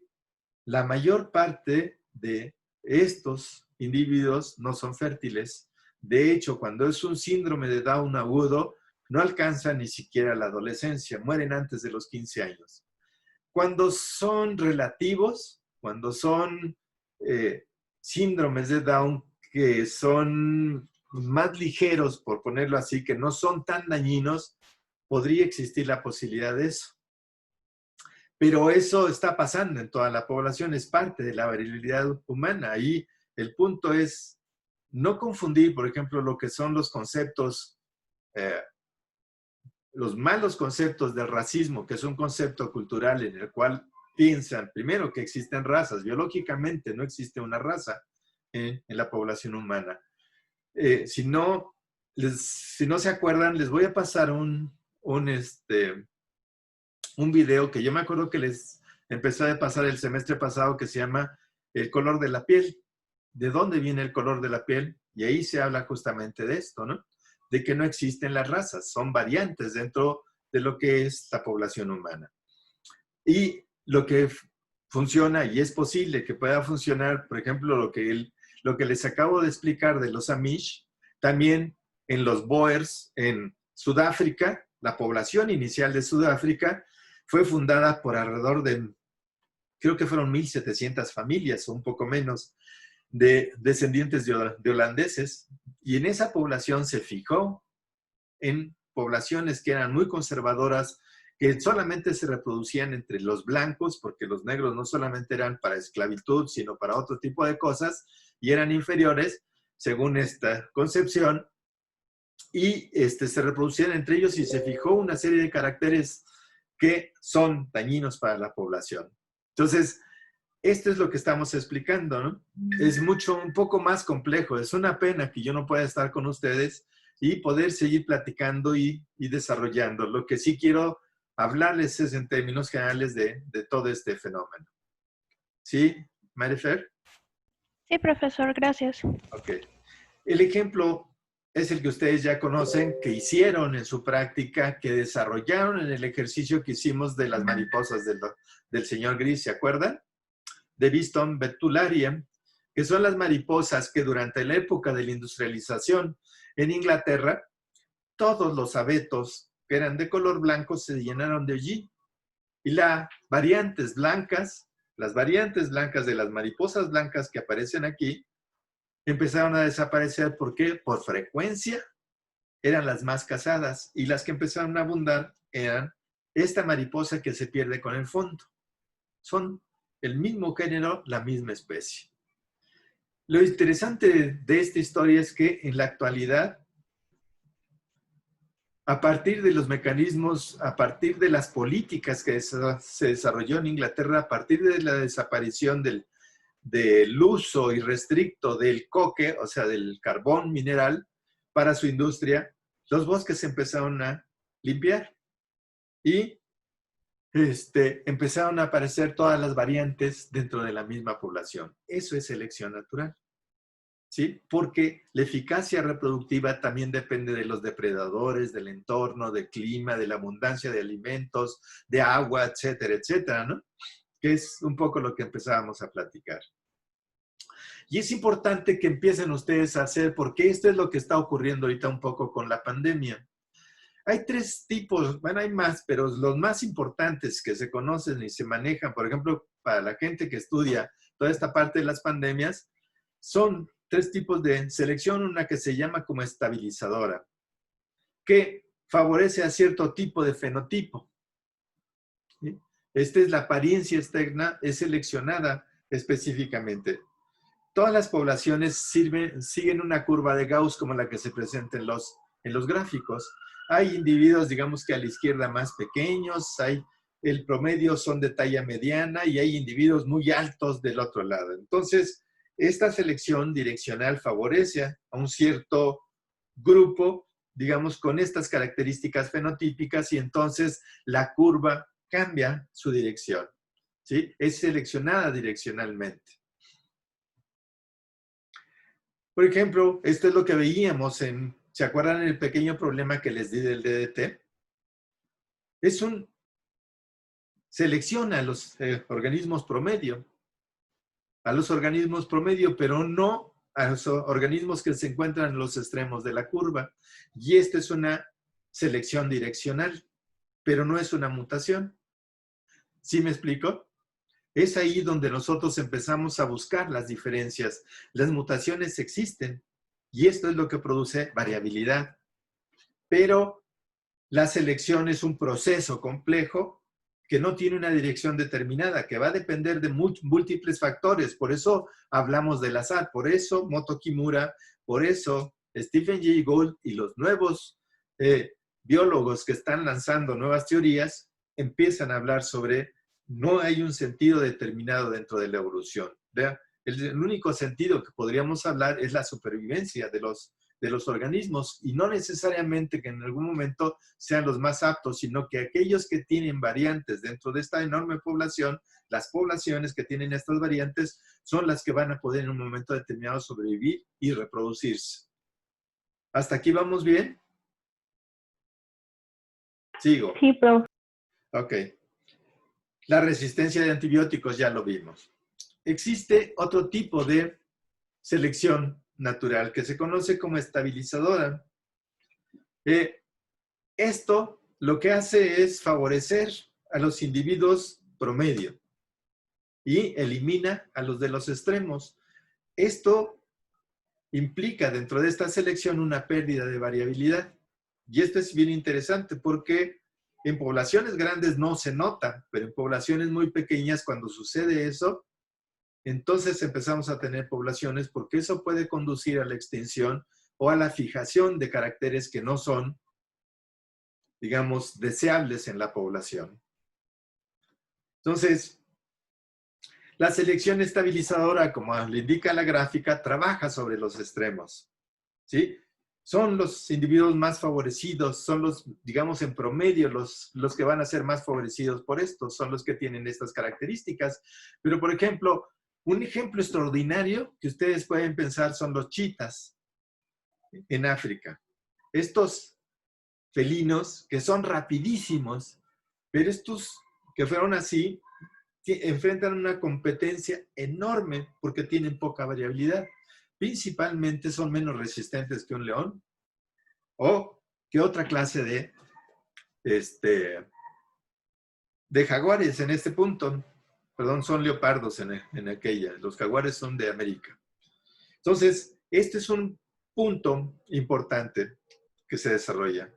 la mayor parte de estos individuos no son fértiles. De hecho, cuando es un síndrome de Down agudo, no alcanzan ni siquiera la adolescencia, mueren antes de los 15 años. Cuando son relativos, cuando son síndromes de Down que son más ligeros, por ponerlo así, que no son tan dañinos, podría existir la posibilidad de eso. Pero eso está pasando en toda la población, es parte de la variabilidad humana. Ahí el punto es no confundir, por ejemplo, lo que son los conceptos, los malos conceptos del racismo, que es un concepto cultural en el cual piensan, primero, que existen razas. Biológicamente no existe una raza en la población humana. Si no se acuerdan, les voy a pasar un video que yo me acuerdo que les empecé a pasar el semestre pasado, que se llama El color de la piel. ¿De dónde viene el color de la piel? Y ahí se habla justamente de esto, ¿no? De que no existen las razas, son variantes dentro de lo que es la población humana. Y lo que funciona, y es posible que pueda funcionar, por ejemplo, lo que les acabo de explicar de los Amish, también en los Boers en Sudáfrica, la población inicial de Sudáfrica fue fundada por alrededor de, creo que fueron 1,700 familias o un poco menos, de descendientes de holandeses, y en esa población se fijó en poblaciones que eran muy conservadoras, que solamente se reproducían entre los blancos, porque los negros no solamente eran para esclavitud, sino para otro tipo de cosas, y eran inferiores, según esta concepción, y se reproducían entre ellos, y se fijó una serie de caracteres que son dañinos para la población. Entonces, esto es lo que estamos explicando, ¿no? Es un poco más complejo. Es una pena que yo no pueda estar con ustedes y poder seguir platicando y desarrollando. Lo que sí quiero hablarles es en términos generales de todo este fenómeno. ¿Sí, Marifer? Sí, profesor, gracias. Ok. El ejemplo es el que ustedes ya conocen, que hicieron en su práctica, que desarrollaron en el ejercicio que hicimos de las mariposas del señor Gris, ¿se acuerdan? De Viston Betularia, que son las mariposas que durante la época de la industrialización en Inglaterra, todos los abetos que eran de color blanco se llenaron de allí. Y las variantes blancas de las mariposas blancas que aparecen aquí, empezaron a desaparecer. ¿Por qué? Por frecuencia eran las más cazadas, y las que empezaron a abundar eran esta mariposa que se pierde con el fondo. Son el mismo género, la misma especie. Lo interesante de esta historia es que en la actualidad, a partir de los mecanismos, a partir de las políticas que se desarrolló en Inglaterra, a partir de la desaparición del uso irrestricto del coque, o sea, del carbón mineral para su industria, los bosques se empezaron a limpiar. Y empezaron a aparecer todas las variantes dentro de la misma población. Eso es selección natural, ¿sí? Porque la eficacia reproductiva también depende de los depredadores, del entorno, del clima, de la abundancia de alimentos, de agua, etcétera, etcétera, ¿no? Que es un poco lo que empezábamos a platicar. Y es importante que empiecen ustedes a hacer, porque esto es lo que está ocurriendo ahorita un poco con la pandemia. Hay 3 tipos, bueno, hay más, pero los más importantes que se conocen y se manejan, por ejemplo, para la gente que estudia toda esta parte de las pandemias, son 3 tipos de selección. Una que se llama como estabilizadora, que favorece a cierto tipo de fenotipo, ¿sí? Esta es la apariencia externa, es seleccionada específicamente. Todas las poblaciones siguen una curva de Gauss como la que se presenta en los gráficos. Hay individuos, digamos que a la izquierda más pequeños, el promedio son de talla mediana y hay individuos muy altos del otro lado. Entonces, esta selección direccional favorece a un cierto grupo, digamos, con estas características fenotípicas y entonces la curva cambia su dirección, ¿sí? Es seleccionada direccionalmente. Por ejemplo, esto es lo que veíamos ¿se acuerdan el pequeño problema que les di del DDT? Selecciona a los organismos promedio, pero no a los organismos que se encuentran en los extremos de la curva. Y esta es una selección direccional, pero no es una mutación. ¿Sí me explico? Es ahí donde nosotros empezamos a buscar las diferencias. Las mutaciones existen y esto es lo que produce variabilidad. Pero la selección es un proceso complejo que no tiene una dirección determinada, que va a depender de múltiples factores. Por eso hablamos del azar. Por eso Moto Kimura, por eso Stephen Jay Gould y los nuevos biólogos que están lanzando nuevas teorías empiezan a hablar sobre no hay un sentido determinado dentro de la evolución. ¿Vea? El único sentido que podríamos hablar es la supervivencia de los organismos y no necesariamente que en algún momento sean los más aptos, sino que aquellos que tienen variantes dentro de esta enorme población, las poblaciones que tienen estas variantes son las que van a poder en un momento determinado sobrevivir y reproducirse. ¿Hasta aquí vamos bien? Sigo. Sí, profe. Ok. La resistencia de antibióticos ya lo vimos. Existe otro tipo de selección natural que se conoce como estabilizadora. Esto lo que hace es favorecer a los individuos promedio y elimina a los de los extremos. Esto implica dentro de esta selección una pérdida de variabilidad. Y esto es bien interesante porque en poblaciones grandes no se nota, pero en poblaciones muy pequeñas cuando sucede eso, entonces empezamos a tener poblaciones porque eso puede conducir a la extinción o a la fijación de caracteres que no son, digamos, deseables en la población. Entonces, la selección estabilizadora, como le indica la gráfica, trabaja sobre los extremos, ¿sí? Son los individuos más favorecidos, son los, digamos, en promedio, los que van a ser más favorecidos por esto, son los que tienen estas características. Pero, por ejemplo, un ejemplo extraordinario que ustedes pueden pensar son los chitas en África. Estos felinos que son rapidísimos, pero estos que fueron así, enfrentan una competencia enorme porque tienen poca variabilidad. Principalmente son menos resistentes que un león o que otra clase de jaguares en este punto. Perdón, son leopardos en aquella. Los jaguares son de América. Entonces, este es un punto importante que se desarrolla.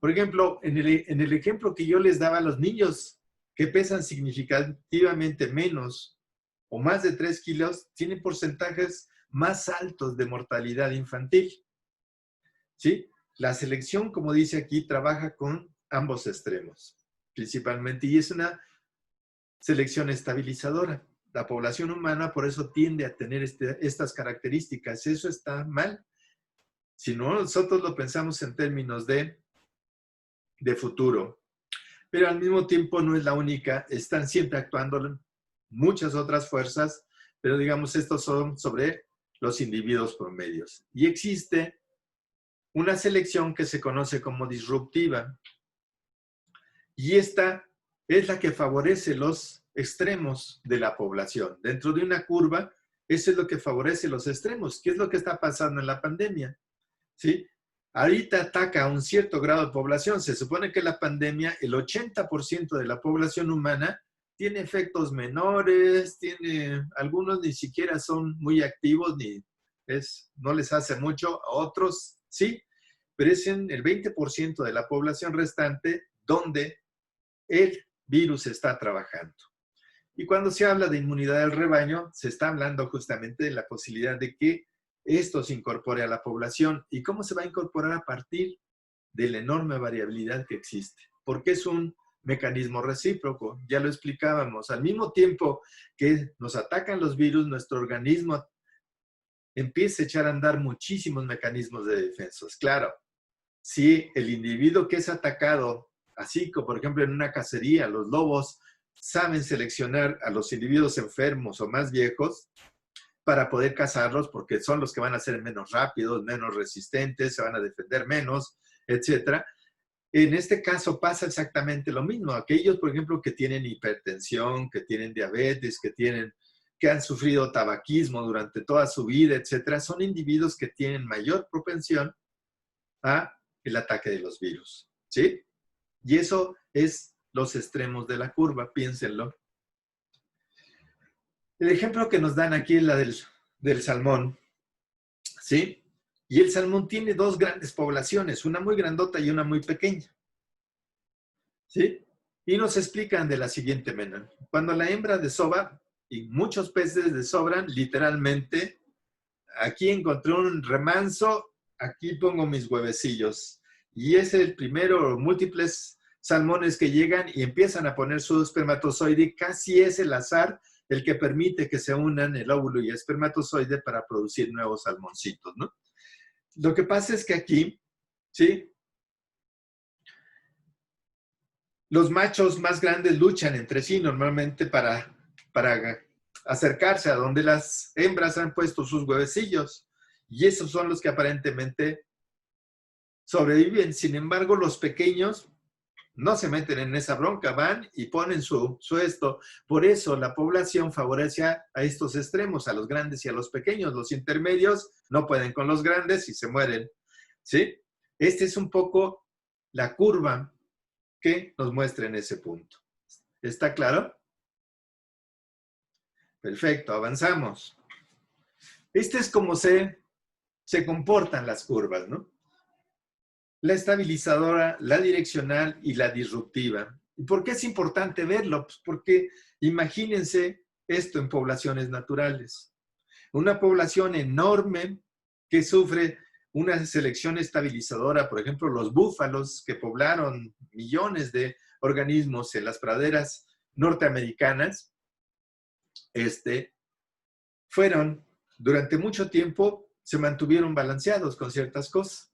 Por ejemplo, en el ejemplo que yo les daba a los niños que pesan significativamente menos o más de 3 kilos, tienen porcentajes más altos de mortalidad infantil. ¿Sí? La selección, como dice aquí, trabaja con ambos extremos, principalmente, y es una selección estabilizadora. La población humana por eso tiende a tener estas características. Eso está mal. Si no, nosotros lo pensamos en términos de futuro. pero al mismo tiempo no es la única. Están siempre actuando muchas otras fuerzas, pero digamos, estos son sobre los individuos promedios. Y existe una selección que se conoce como disruptiva. Y esta es la que favorece los extremos de la población. Dentro de una curva, eso es lo que favorece los extremos. ¿Qué es lo que está pasando en la pandemia? ¿Sí? Ahorita ataca a un cierto grado de población. Se supone que la pandemia, el 80% de la población humana tiene efectos menores, algunos ni siquiera son muy activos, no les hace mucho, a otros sí, pero es en el 20% de la población restante donde el virus está trabajando. Y cuando se habla de inmunidad del rebaño, se está hablando justamente de la posibilidad de que esto se incorpore a la población. ¿Y cómo se va a incorporar? A partir de la enorme variabilidad que existe? Porque es un mecanismo recíproco, ya lo explicábamos. Al mismo tiempo que nos atacan los virus, nuestro organismo empieza a echar a andar muchísimos mecanismos de defensa. Claro, si el individuo que es atacado, así como por ejemplo en una cacería, los lobos saben seleccionar a los individuos enfermos o más viejos para poder cazarlos, porque son los que van a ser menos rápidos, menos resistentes, se van a defender menos, etc. En este caso pasa exactamente lo mismo. Aquellos, por ejemplo, que tienen hipertensión, que tienen diabetes, que han sufrido tabaquismo durante toda su vida, etc., son individuos que tienen mayor propensión a el ataque de los virus, ¿sí? Y eso es los extremos de la curva, piénsenlo. El ejemplo que nos dan aquí es la del salmón, ¿sí? Y el salmón tiene dos grandes poblaciones, una muy grandota y una muy pequeña, ¿sí? Y nos explican de la siguiente manera. Cuando la hembra desova, y muchos peces desovan, literalmente, aquí encontré un remanso, aquí pongo mis huevecillos. Y es el primero, múltiples salmones que llegan y empiezan a poner su espermatozoide. Casi es el azar el que permite que se unan el óvulo y el espermatozoide para producir nuevos salmoncitos, ¿no? Lo que pasa es que aquí, ¿sí? Los machos más grandes luchan entre sí normalmente para acercarse a donde las hembras han puesto sus huevecillos. Y esos son los que aparentemente sobreviven. Sin embargo, los pequeños no se meten en esa bronca, van y ponen su esto. Por eso la población favorece a estos extremos, a los grandes y a los pequeños. Los intermedios no pueden con los grandes y se mueren, ¿sí? Esta es un poco la curva que nos muestra en ese punto. ¿Está claro? Perfecto, avanzamos. Este es como se comportan las curvas, ¿no? La estabilizadora, la direccional y la disruptiva. ¿Y por qué es importante verlo? Pues porque imagínense esto en poblaciones naturales. Una población enorme que sufre una selección estabilizadora, por ejemplo, los búfalos que poblaron millones de organismos en las praderas norteamericanas, fueron, durante mucho tiempo, se mantuvieron balanceados con ciertas cosas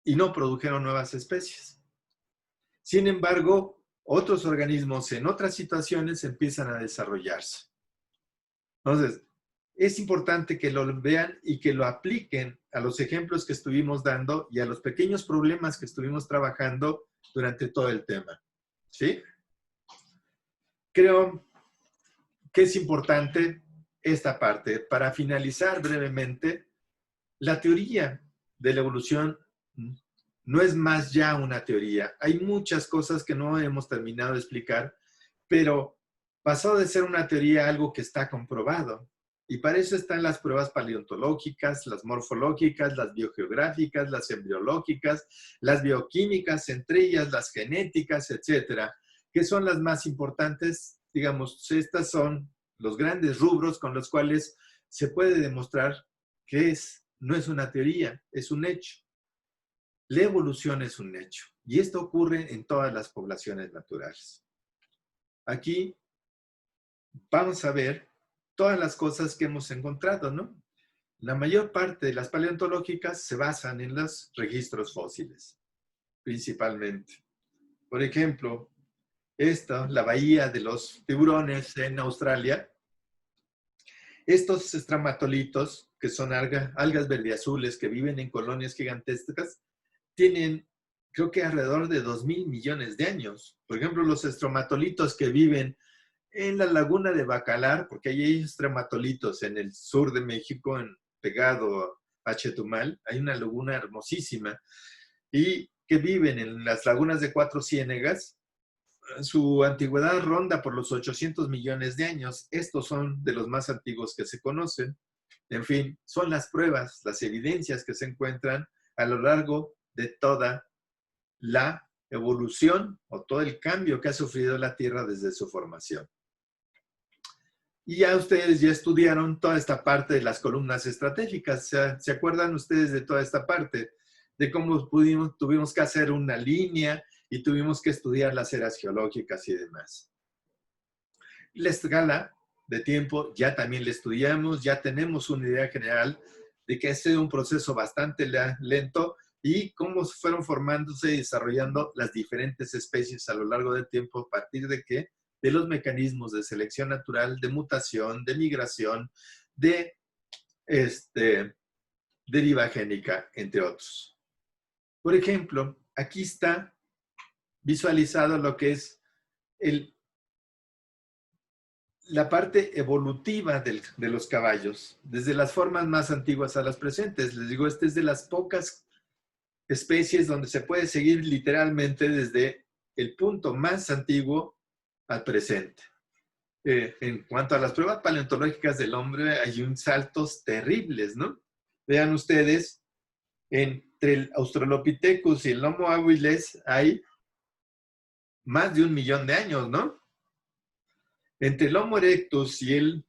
y no produjeron nuevas especies. Sin embargo, otros organismos en otras situaciones empiezan a desarrollarse. Entonces, es importante que lo vean y que lo apliquen a los ejemplos que estuvimos dando y a los pequeños problemas que estuvimos trabajando durante todo el tema. ¿Sí? Creo que es importante esta parte. Para finalizar brevemente, la teoría de la evolución no es más ya una teoría. Hay muchas cosas que no hemos terminado de explicar, pero pasó de ser una teoría a algo que está comprobado. Y para eso están las pruebas paleontológicas, las morfológicas, las biogeográficas, las embriológicas, las bioquímicas, entre ellas las genéticas, etcétera, que son las más importantes. Digamos, estas son los grandes rubros con los cuales se puede demostrar que no es una teoría, es un hecho. La evolución es un hecho. Y esto ocurre en todas las poblaciones naturales. Aquí vamos a ver todas las cosas que hemos encontrado, ¿no? La mayor parte de las paleontológicas se basan en los registros fósiles, principalmente. Por ejemplo, la bahía de los tiburones en Australia, estos estramatolitos, que son algas verdeazules que viven en colonias gigantescas, tienen, creo que alrededor de 2.000 millones de años. Por ejemplo, los estromatolitos que viven en la laguna de Bacalar, porque hay estromatolitos en el sur de México, pegado a Chetumal, hay una laguna hermosísima, y que viven en las lagunas de Cuatro Ciénegas. Su antigüedad ronda por los 800 millones de años. Estos son de los más antiguos que se conocen. En fin, son las pruebas, las evidencias que se encuentran a lo largo de toda la evolución o todo el cambio que ha sufrido la Tierra desde su formación. Y ya ustedes ya estudiaron toda esta parte de las columnas estratégicas. ¿Se acuerdan ustedes de toda esta parte? De cómo tuvimos que hacer una línea y tuvimos que estudiar las eras geológicas y demás. La escala de tiempo ya también la estudiamos, ya tenemos una idea general de que ha sido un proceso bastante lento y cómo fueron formándose y desarrollando las diferentes especies a lo largo del tiempo, a partir de qué? De los mecanismos de selección natural, de mutación, de migración, de deriva génica, entre otros. Por ejemplo, aquí está visualizado lo que es la parte evolutiva de los caballos, desde las formas más antiguas a las presentes. Les digo, esta es de las pocas especies donde se puede seguir literalmente desde el punto más antiguo al presente. En cuanto a las pruebas paleontológicas del hombre, hay unos saltos terribles, ¿no? Vean ustedes, entre el Australopithecus y el Homo habilis hay más de 1 millón de años, ¿no? Entre el Homo erectus y el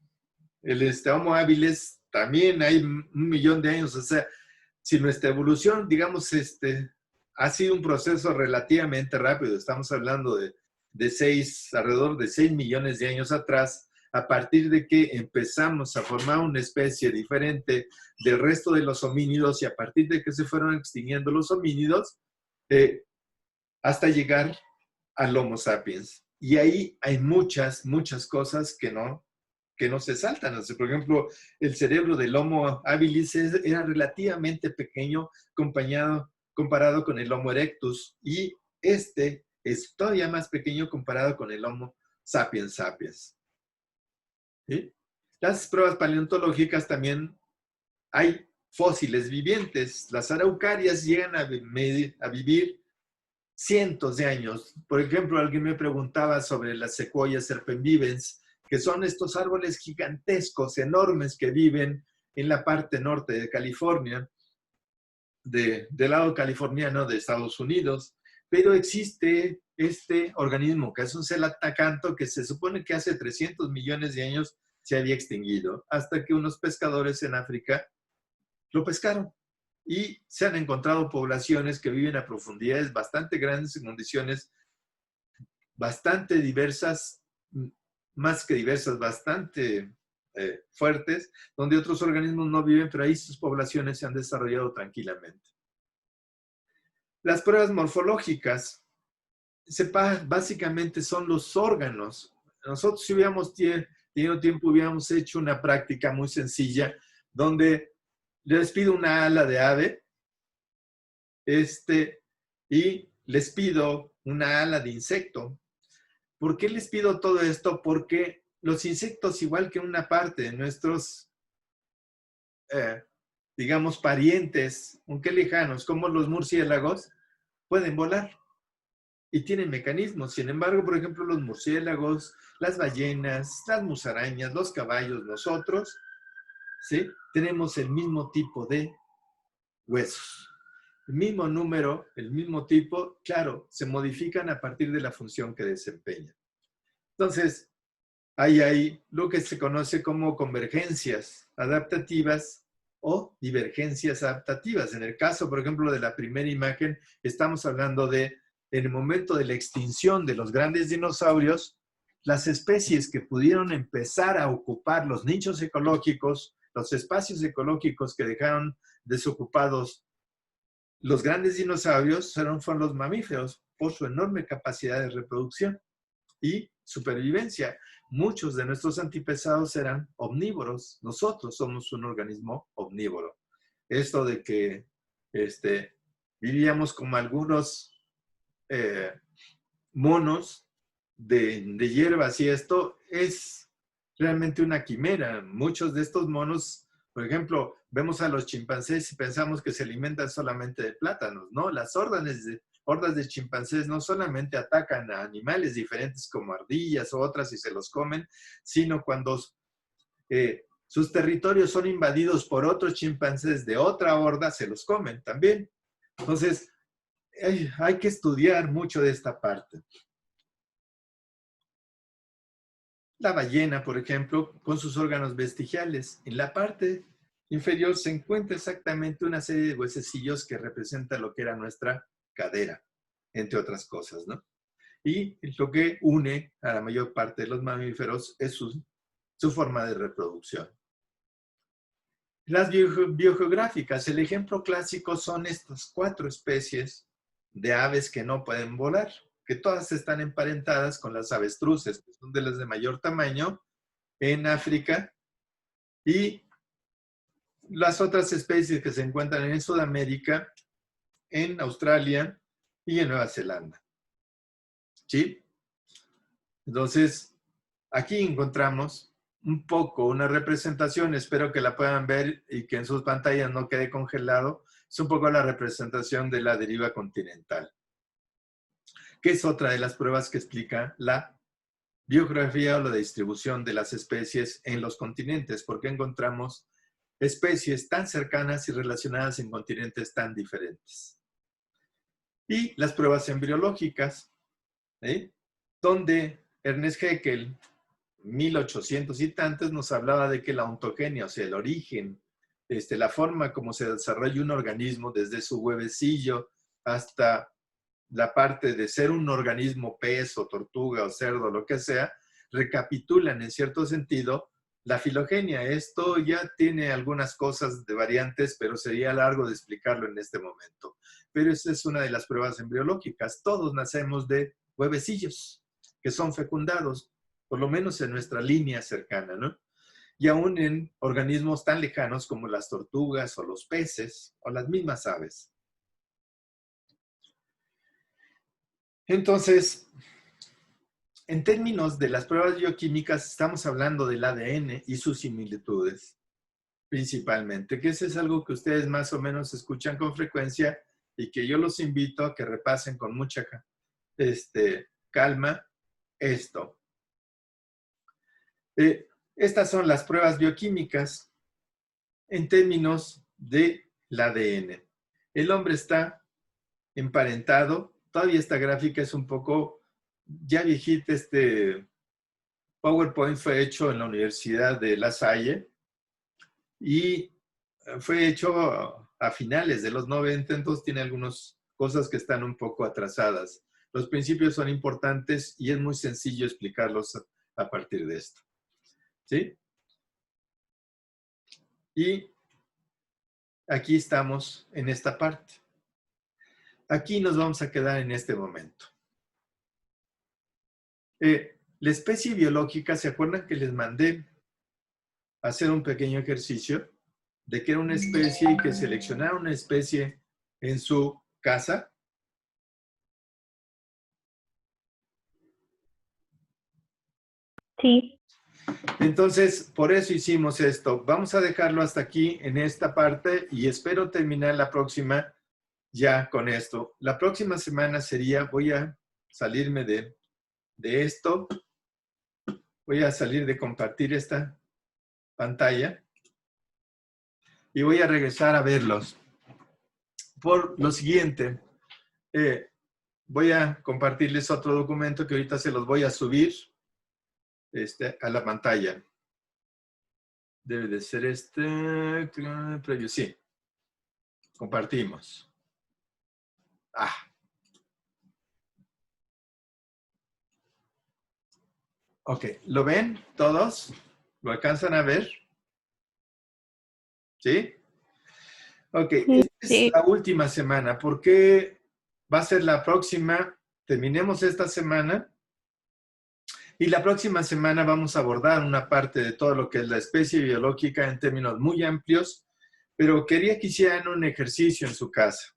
Homo habilis también hay 1 millón de años. O sea, si nuestra evolución, digamos, ha sido un proceso relativamente rápido, estamos hablando de alrededor de 6 millones de años atrás, a partir de que empezamos a formar una especie diferente del resto de los homínidos y a partir de que se fueron extinguiendo los homínidos, hasta llegar al Homo sapiens. Y ahí hay muchas cosas que no se saltan. O sea, por ejemplo, el cerebro del Homo habilis era relativamente pequeño comparado con el Homo erectus y es todavía más pequeño comparado con el Homo sapiens sapiens. ¿Sí? Las pruebas paleontológicas también hay fósiles vivientes. Las araucarias llegan a vivir cientos de años. Por ejemplo, alguien me preguntaba sobre las secuoyas serpenvivens, que son estos árboles gigantescos, enormes, que viven en la parte norte de California, del lado californiano de Estados Unidos. Pero existe este organismo, que es un celatacanto, que se supone que hace 300 millones de años se había extinguido, hasta que unos pescadores en África lo pescaron. Y se han encontrado poblaciones que viven a profundidades bastante grandes, en condiciones bastante diversas, más que diversas, bastante fuertes, donde otros organismos no viven, pero ahí sus poblaciones se han desarrollado tranquilamente. Las pruebas morfológicas, básicamente son los órganos. Nosotros, si hubiéramos tenido tiempo, hubiéramos hecho una práctica muy sencilla, donde les pido una ala de ave, y les pido una ala de insecto. ¿Por qué les pido todo esto? Porque los insectos, igual que una parte de nuestros, digamos, parientes, aunque lejanos, como los murciélagos, pueden volar y tienen mecanismos. Sin embargo, por ejemplo, los murciélagos, las ballenas, las musarañas, los caballos, nosotros, ¿sí? Tenemos el mismo tipo de huesos. El mismo número, el mismo tipo, claro, se modifican a partir de la función que desempeñan. Entonces, hay lo que se conoce como convergencias adaptativas o divergencias adaptativas. En el caso, por ejemplo, de la primera imagen, estamos hablando de, en el momento de la extinción de los grandes dinosaurios, las especies que pudieron empezar a ocupar los nichos ecológicos, los espacios ecológicos que dejaron desocupados los grandes dinosaurios fueron los mamíferos por su enorme capacidad de reproducción y supervivencia. Muchos de nuestros antepasados eran omnívoros. Nosotros somos un organismo omnívoro. Esto de que vivíamos como algunos monos de hierbas y esto es realmente una quimera. Muchos de estos monos, por ejemplo, vemos a los chimpancés y pensamos que se alimentan solamente de plátanos, ¿no? Las hordas de chimpancés no solamente atacan a animales diferentes como ardillas o otras y se los comen, sino cuando sus territorios son invadidos por otros chimpancés de otra horda, se los comen también. Entonces, hay que estudiar mucho de esta parte. La ballena, por ejemplo, con sus órganos vestigiales. En la parte inferior se encuentra exactamente una serie de huesecillos que representan lo que era nuestra cadera, entre otras cosas, ¿no? Y lo que une a la mayor parte de los mamíferos es su forma de reproducción. Las biogeográficas, el ejemplo clásico son estas 4 especies de aves que no pueden volar, que todas están emparentadas con las avestruces, que son de las de mayor tamaño en África, y las otras especies que se encuentran en Sudamérica, en Australia y en Nueva Zelanda. ¿Sí? Entonces, aquí encontramos un poco una representación, espero que la puedan ver y que en sus pantallas no quede congelado, es un poco la representación de la deriva continental, que es otra de las pruebas que explica la biografía o la distribución de las especies en los continentes, porque encontramos especies tan cercanas y relacionadas en continentes tan diferentes. Y las pruebas embriológicas, donde Ernest Haeckel, 1800 y tantos, nos hablaba de que la ontogenia, o sea, el origen, la forma como se desarrolla un organismo desde su huevecillo hasta la parte de ser un organismo pez o tortuga o cerdo, lo que sea, recapitulan en cierto sentido la filogenia. Esto ya tiene algunas cosas de variantes, pero sería largo de explicarlo en este momento. Pero esa es una de las pruebas embriológicas. Todos nacemos de huevecillos que son fecundados, por lo menos en nuestra línea cercana, ¿no? Y aún en organismos tan lejanos como las tortugas o los peces o las mismas aves. Entonces, en términos de las pruebas bioquímicas, estamos hablando del ADN y sus similitudes, principalmente, que eso es algo que ustedes más o menos escuchan con frecuencia y que yo los invito a que repasen con mucha calma esto. Estas son las pruebas bioquímicas en términos del ADN. El hombre está emparentado. Todavía esta gráfica es un poco ya viejita. Este PowerPoint fue hecho en la Universidad de La Salle y fue hecho a finales de los 90, entonces tiene algunas cosas que están un poco atrasadas. Los principios son importantes y es muy sencillo explicarlos a partir de esto. ¿Sí? Y aquí estamos en esta parte. Aquí nos vamos a quedar en este momento. La especie biológica, ¿se acuerdan que les mandé a hacer un pequeño ejercicio de que era una especie y que seleccionara una especie en su casa? Sí. Entonces, por eso hicimos esto. Vamos a dejarlo hasta aquí en esta parte y espero terminar la próxima ya con esto. La próxima semana sería, voy a salirme de esto. Voy a salir de compartir esta pantalla y voy a regresar a verlos. Por lo siguiente, voy a compartirles otro documento que ahorita se los voy a subir a la pantalla. Debe de ser previo, sí. Compartimos. Ok, ¿lo ven todos? ¿Lo alcanzan a ver? ¿Sí? Ok, Sí. esta es la última semana. ¿Por qué va a ser la próxima? Terminemos esta semana y la próxima semana vamos a abordar una parte de todo lo que es la especie biológica en términos muy amplios, pero quería que hicieran un ejercicio en su casa.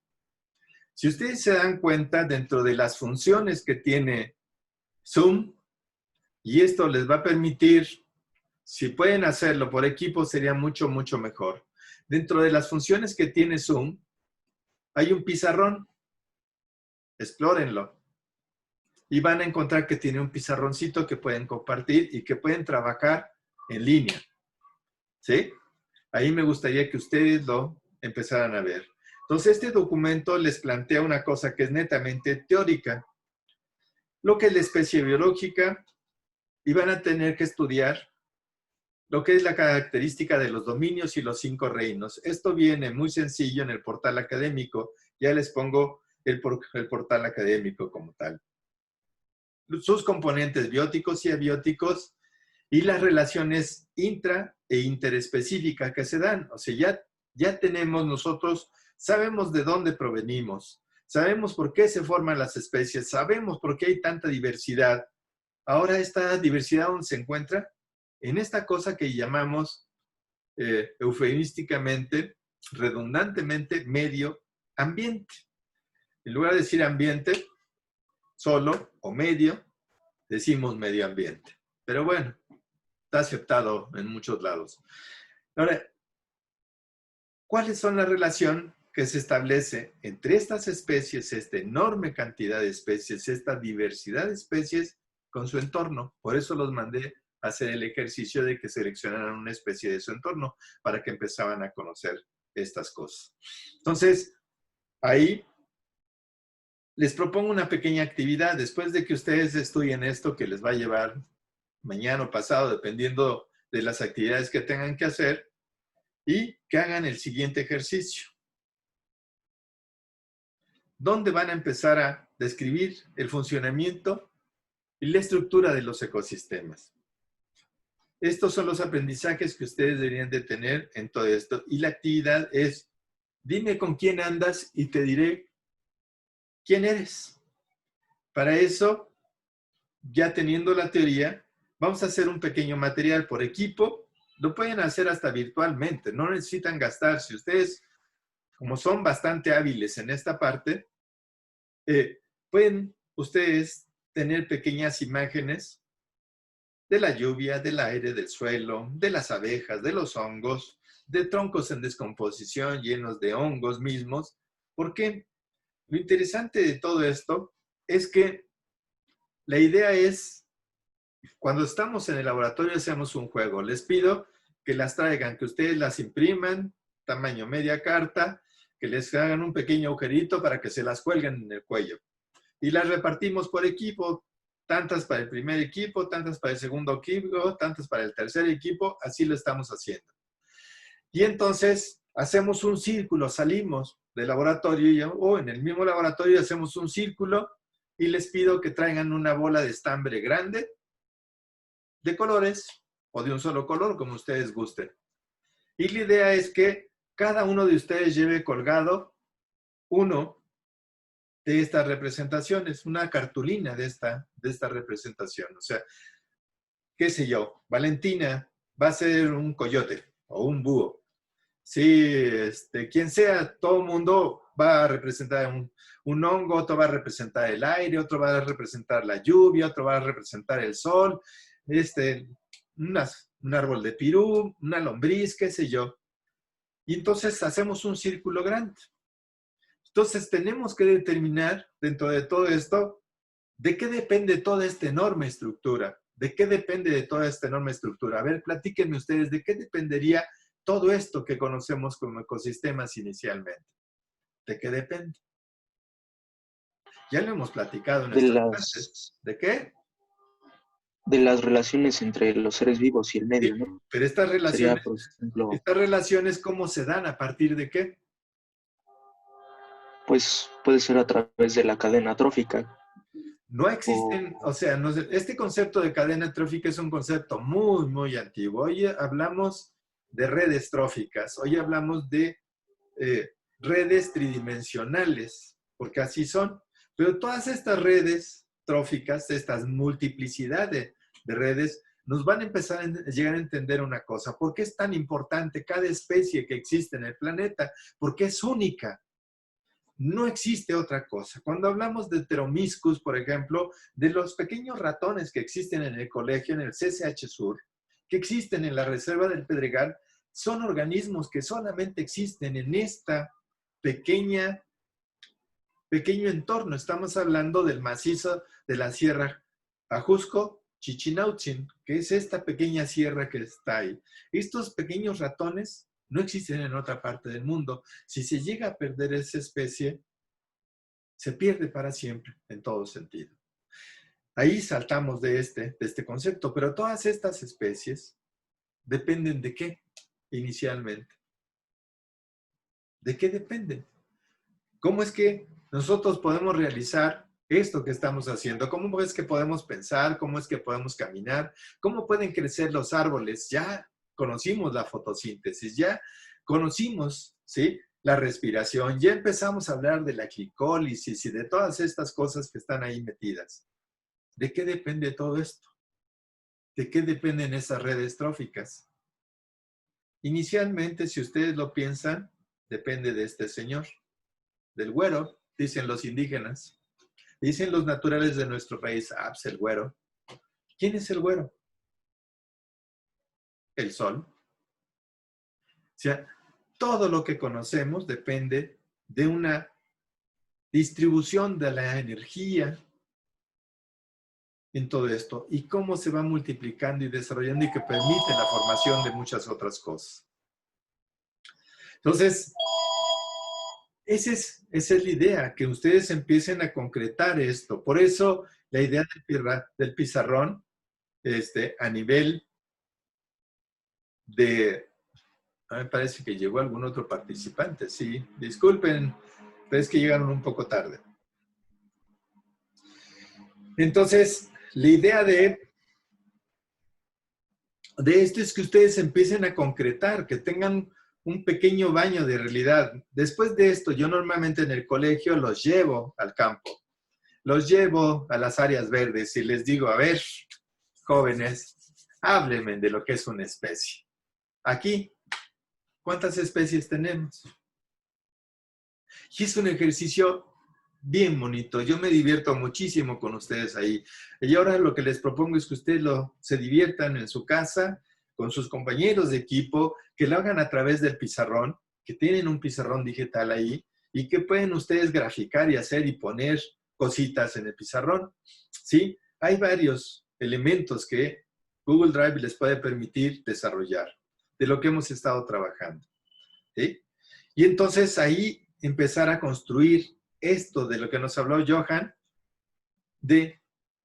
Si ustedes se dan cuenta, dentro de las funciones que tiene Zoom, y esto les va a permitir, si pueden hacerlo por equipo, sería mucho, mucho mejor. Dentro de las funciones que tiene Zoom, hay un pizarrón. Explórenlo. Y van a encontrar que tiene un pizarroncito que pueden compartir y que pueden trabajar en línea. ¿Sí? Ahí me gustaría que ustedes lo empezaran a ver. Entonces, este documento les plantea una cosa que es netamente teórica. Lo que es la especie biológica, y van a tener que estudiar lo que es la característica de los dominios y los 5 reinos. Esto viene muy sencillo en el portal académico. Ya les pongo el portal académico como tal. Sus componentes bióticos y abióticos y las relaciones intra e interespecíficas que se dan. O sea, ya tenemos nosotros, sabemos de dónde provenimos, sabemos por qué se forman las especies, sabemos por qué hay tanta diversidad. Ahora, esta diversidad, ¿dónde se encuentra? En esta cosa que llamamos eufemísticamente, redundantemente, medio ambiente. En lugar de decir ambiente solo o medio, decimos medio ambiente. Pero bueno, está aceptado en muchos lados. Ahora, ¿cuál es la relación que se establece entre estas especies, esta enorme cantidad de especies, esta diversidad de especies con su entorno? Por eso los mandé a hacer el ejercicio de que seleccionaran una especie de su entorno para que empezaban a conocer estas cosas. Entonces, ahí les propongo una pequeña actividad. Después de que ustedes estudien esto, que les va a llevar mañana o pasado, dependiendo de las actividades que tengan que hacer, y que hagan el siguiente ejercicio. ¿Dónde van a empezar a describir el funcionamiento y la estructura de los ecosistemas? Estos son los aprendizajes que ustedes deberían de tener en todo esto. Y la actividad es, dime con quién andas y te diré quién eres. Para eso, ya teniendo la teoría, vamos a hacer un pequeño material por equipo. Lo pueden hacer hasta virtualmente, no necesitan gastar. Si ustedes, como son bastante hábiles en esta parte, pueden ustedes tener pequeñas imágenes de la lluvia, del aire, del suelo, de las abejas, de los hongos, de troncos en descomposición llenos de hongos mismos. Porque lo interesante de todo esto es que la idea es, cuando estamos en el laboratorio hacemos un juego. Les pido que las traigan, que ustedes las impriman, tamaño media carta, que les hagan un pequeño agujerito para que se las cuelguen en el cuello. Y las repartimos por equipo, tantas para el primer equipo, tantas para el segundo equipo, tantas para el tercer equipo, así lo estamos haciendo. Y entonces hacemos un círculo, salimos del laboratorio o en el mismo laboratorio hacemos un círculo y les pido que traigan una bola de estambre grande de colores o de un solo color, como ustedes gusten. Y la idea es que cada uno de ustedes lleve colgado uno de estas representaciones, una cartulina de esta representación. O sea, qué sé yo, Valentina va a ser un coyote o un búho. Sí, quien sea, todo el mundo va a representar un hongo, otro va a representar el aire, otro va a representar la lluvia, otro va a representar el sol, un árbol de pirú, una lombriz, qué sé yo. Y entonces hacemos un círculo grande. Entonces tenemos que determinar dentro de todo esto de qué depende toda esta enorme estructura. ¿De qué depende de toda esta enorme estructura? A ver, platíquenme ustedes, ¿de qué dependería todo esto que conocemos como ecosistemas inicialmente? ¿De qué depende? Ya lo hemos platicado en nuestras clases. ¿De qué? De las relaciones entre los seres vivos y el medio, ¿no? Pero estas relaciones, sería, por ejemplo, estas relaciones, ¿cómo se dan? ¿A partir de qué? Pues puede ser a través de la cadena trófica. No existen, o sea, este concepto de cadena trófica es un concepto muy, muy antiguo. Hoy hablamos de redes tróficas, hoy hablamos de redes tridimensionales, porque así son. Pero todas estas redes tróficas, estas multiplicidad de redes, nos van a empezar a llegar a entender una cosa. ¿Por qué es tan importante cada especie que existe en el planeta? Porque es única. No existe otra cosa. Cuando hablamos de Pteromyscus, por ejemplo, de los pequeños ratones que existen en el colegio, en el CCH Sur, que existen en la Reserva del Pedregal, son organismos que solamente existen en esta pequeño entorno. Estamos hablando del macizo de la Sierra Ajusco, Chichinautzin, que es esta pequeña sierra que está ahí. Estos pequeños ratones no existen en otra parte del mundo. Si se llega a perder esa especie, se pierde para siempre, en todo sentido. Ahí saltamos de este concepto, pero todas estas especies dependen de qué inicialmente. ¿De qué dependen? ¿Cómo es que nosotros podemos realizar esto que estamos haciendo? ¿Cómo es que podemos pensar? ¿Cómo es que podemos caminar? ¿Cómo pueden crecer los árboles? Ya conocimos la fotosíntesis, ya conocimos, ¿sí?, la respiración, ya empezamos a hablar de la glicólisis y de todas estas cosas que están ahí metidas. ¿De qué depende todo esto? ¿De qué dependen esas redes tróficas? Inicialmente, si ustedes lo piensan, depende de este señor, del güero, dicen los indígenas. Dicen los naturales de nuestro país, pues el güero. ¿Quién es el güero? El sol. O sea, todo lo que conocemos depende de una distribución de la energía en todo esto y cómo se va multiplicando y desarrollando y que permite la formación de muchas otras cosas. Entonces, esa es la idea, que ustedes empiecen a concretar esto. Por eso, la idea del pizarrón, a nivel de... me parece que llegó algún otro participante, sí. Disculpen, pero es que llegaron un poco tarde. Entonces, la idea de esto es que ustedes empiecen a concretar, que tengan un pequeño baño de realidad. Después de esto, yo normalmente en el colegio los llevo al campo, los llevo a las áreas verdes y les digo, a ver, jóvenes, háblenme de lo que es una especie. Aquí, ¿cuántas especies tenemos? Y es un ejercicio bien bonito. Yo me divierto muchísimo con ustedes ahí. Y ahora lo que les propongo es que ustedes se diviertan en su casa, con sus compañeros de equipo, que lo hagan a través del pizarrón, que tienen un pizarrón digital ahí, y que pueden ustedes graficar y hacer y poner cositas en el pizarrón. ¿Sí? Hay varios elementos que Google Drive les puede permitir desarrollar, de lo que hemos estado trabajando. ¿Sí? Y entonces ahí empezar a construir esto de lo que nos habló Johan,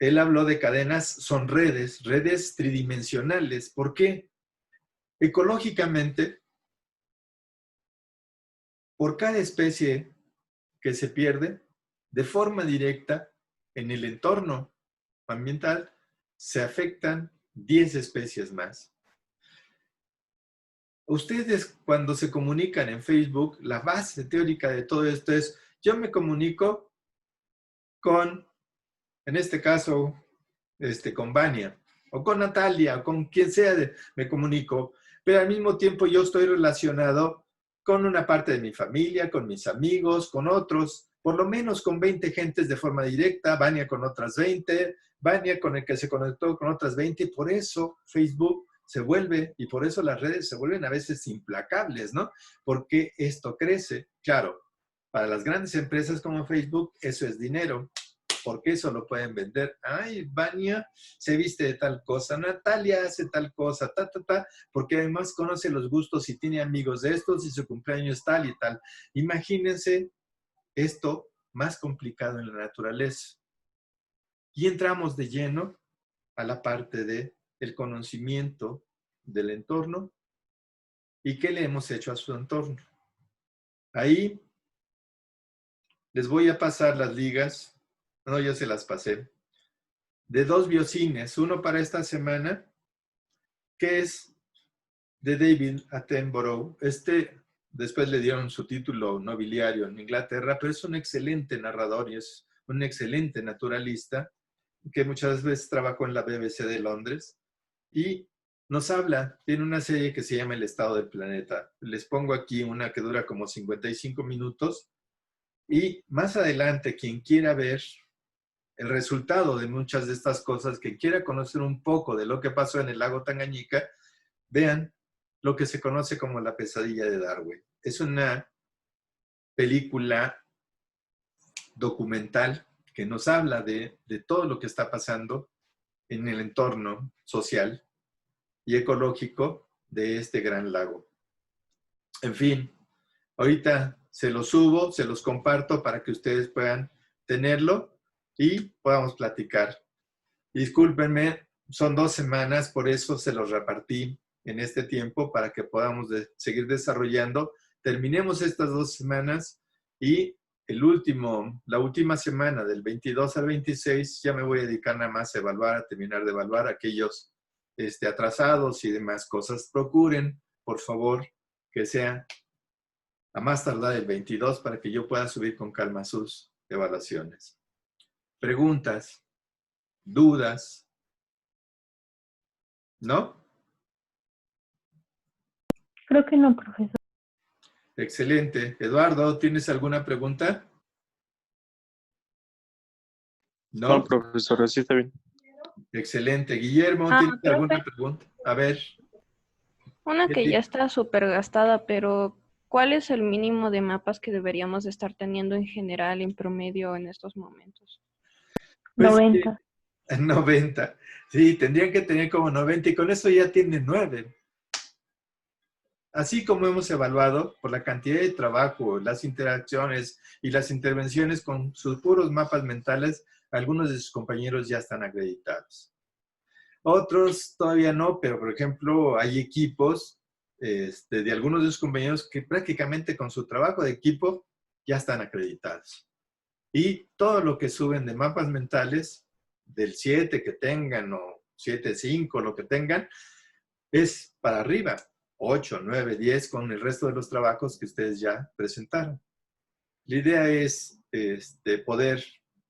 él habló de cadenas, son redes tridimensionales. ¿Por qué? Ecológicamente, por cada especie que se pierde, de forma directa, en el entorno ambiental, se afectan 10 especies más. Ustedes, cuando se comunican en Facebook, la base teórica de todo esto es, yo me comunico con, en este caso, con Vania, o con Natalia, o con quien sea, me comunico, pero al mismo tiempo yo estoy relacionado con una parte de mi familia, con mis amigos, con otros, por lo menos con 20 gentes de forma directa, Vania con otras 20, Vania con el que se conectó con otras 20, y por eso Facebook se vuelve, y por eso las redes se vuelven a veces implacables, ¿no? Porque esto crece. Claro, para las grandes empresas como Facebook, eso es dinero, porque eso lo pueden vender. Ay, Vania se viste de tal cosa, Natalia hace tal cosa, porque además conoce los gustos y tiene amigos de estos y su cumpleaños tal y tal. Imagínense esto más complicado en la naturaleza. Y entramos de lleno a la parte del conocimiento del entorno y qué le hemos hecho a su entorno. Ahí les voy a pasar las ligas, no, yo se las pasé, de 2 biocines, uno para esta semana, que es de David Attenborough. después le dieron su título nobiliario en Inglaterra, pero es un excelente narrador y es un excelente naturalista que muchas veces trabajó en la BBC de Londres y nos habla, tiene una serie que se llama El estado del planeta. Les pongo aquí una que dura como 55 minutos y más adelante quien quiera ver el resultado de muchas de estas cosas, quien quiera conocer un poco de lo que pasó en el lago Tangañika, vean lo que se conoce como La pesadilla de Darwin. Es una película documental que nos habla de todo lo que está pasando en el entorno social y ecológico de este gran lago. En fin, ahorita se los subo, se los comparto para que ustedes puedan tenerlo y podamos platicar. Discúlpenme, son 2 semanas, por eso se los repartí en este tiempo para que podamos seguir desarrollando. Terminemos estas 2 semanas y la última semana del 22 al 26 ya me voy a dedicar nada más a evaluar, a terminar de evaluar aquellos atrasados y demás cosas. Procuren, por favor, que sea a más tardar el 22 para que yo pueda subir con calma sus evaluaciones. Preguntas, dudas, ¿no? Creo que no, profesor. Excelente. Eduardo, ¿tienes alguna pregunta? No, profesor, así está bien. Excelente. Guillermo, ¿tienes alguna pregunta? A ver. Una que ya está súper gastada, pero ¿cuál es el mínimo de mapas que deberíamos estar teniendo en general, en promedio, en estos momentos? Pues, 90. 90. Sí, tendrían que tener como 90 y con eso ya tienen 9. Así como hemos evaluado por la cantidad de trabajo, las interacciones y las intervenciones con sus puros mapas mentales, algunos de sus compañeros ya están acreditados. Otros todavía no, pero por ejemplo hay equipos de algunos de sus compañeros que prácticamente con su trabajo de equipo ya están acreditados. Y todo lo que suben de mapas mentales, del 7 que tengan o 7, 5, lo que tengan, es para arriba. 8, 9, 10 con el resto de los trabajos que ustedes ya presentaron. La idea es poder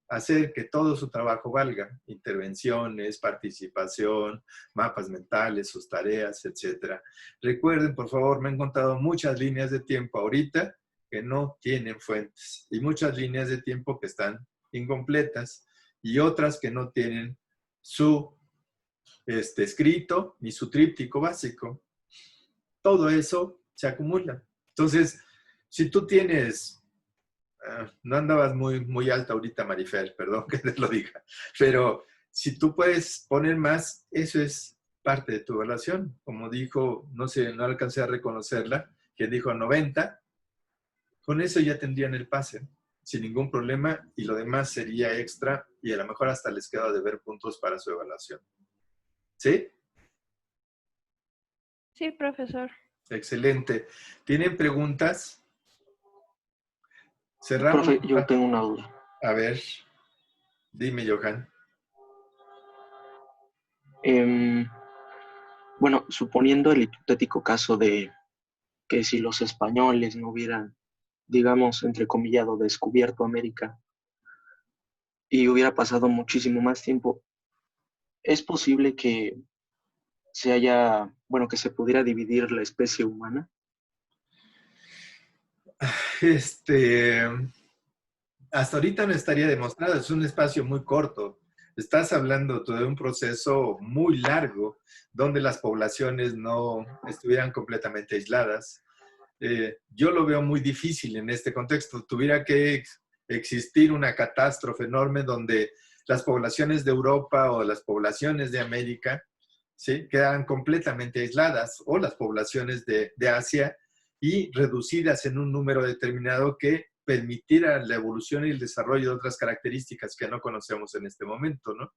hacer que todo su trabajo valga. Intervenciones, participación, mapas mentales, sus tareas, etc. Recuerden, por favor, me han contado muchas líneas de tiempo ahorita que no tienen fuentes y muchas líneas de tiempo que están incompletas y otras que no tienen su escrito ni su tríptico básico. Todo eso se acumula. Entonces, si tú tienes, no andabas muy alta ahorita, Marifer, perdón que te lo diga, pero si tú puedes poner más, eso es parte de tu evaluación. Como dijo, no sé, no alcancé a reconocerla, que dijo 90, con eso ya tendrían el pase, sin ningún problema, y lo demás sería extra, y a lo mejor hasta les queda de ver puntos para su evaluación. ¿Sí? Sí, profesor. Excelente. ¿Tienen preguntas? Cerramos. Profe, yo tengo una duda. A ver, dime, Johan. Bueno, suponiendo el hipotético caso de que si los españoles no hubieran, digamos, entrecomillado, descubierto América y hubiera pasado muchísimo más tiempo, ¿es posible que que se pudiera dividir la especie humana? Hasta ahorita no estaría demostrado, es un espacio muy corto. Estás hablando de un proceso muy largo donde las poblaciones no estuvieran completamente aisladas. Yo lo veo muy difícil en este contexto. Tuviera que existir una catástrofe enorme donde las poblaciones de Europa o las poblaciones de América, ¿sí?, quedaran completamente aisladas, o las poblaciones de Asia, y reducidas en un número determinado que permitiera la evolución y el desarrollo de otras características que no conocemos en este momento, ¿no?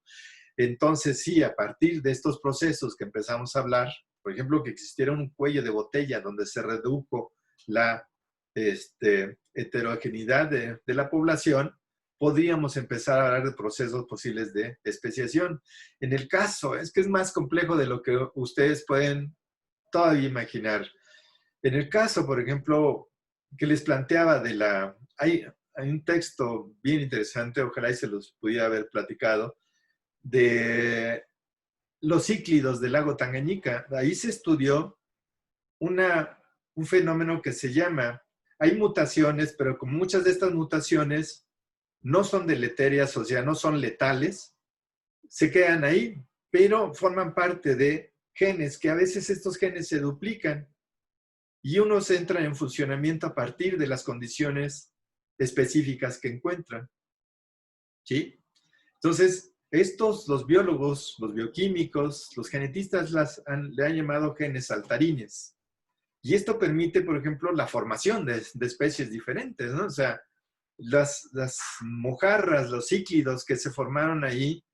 Entonces, sí, a partir de estos procesos que empezamos a hablar, por ejemplo, que existiera un cuello de botella donde se redujo la heterogeneidad de la población, podríamos empezar a hablar de procesos posibles de especiación. En el caso, es que es más complejo de lo que ustedes pueden todavía imaginar. En el caso, por ejemplo, que les planteaba hay un texto bien interesante, ojalá y se los pudiera haber platicado, de los cíclidos del lago Tangañica. Ahí se estudió un fenómeno que se llama, hay mutaciones, pero como muchas de estas mutaciones no son deleterias, o sea, no son letales, se quedan ahí, pero forman parte de genes, que a veces estos genes se duplican y unos entran en funcionamiento a partir de las condiciones específicas que encuentran. ¿Sí? Entonces, los biólogos, los bioquímicos, los genetistas le han llamado genes saltarines. Y esto permite, por ejemplo, la formación de especies diferentes, ¿no? O sea, las mojarras, los cíclidos que se formaron ahí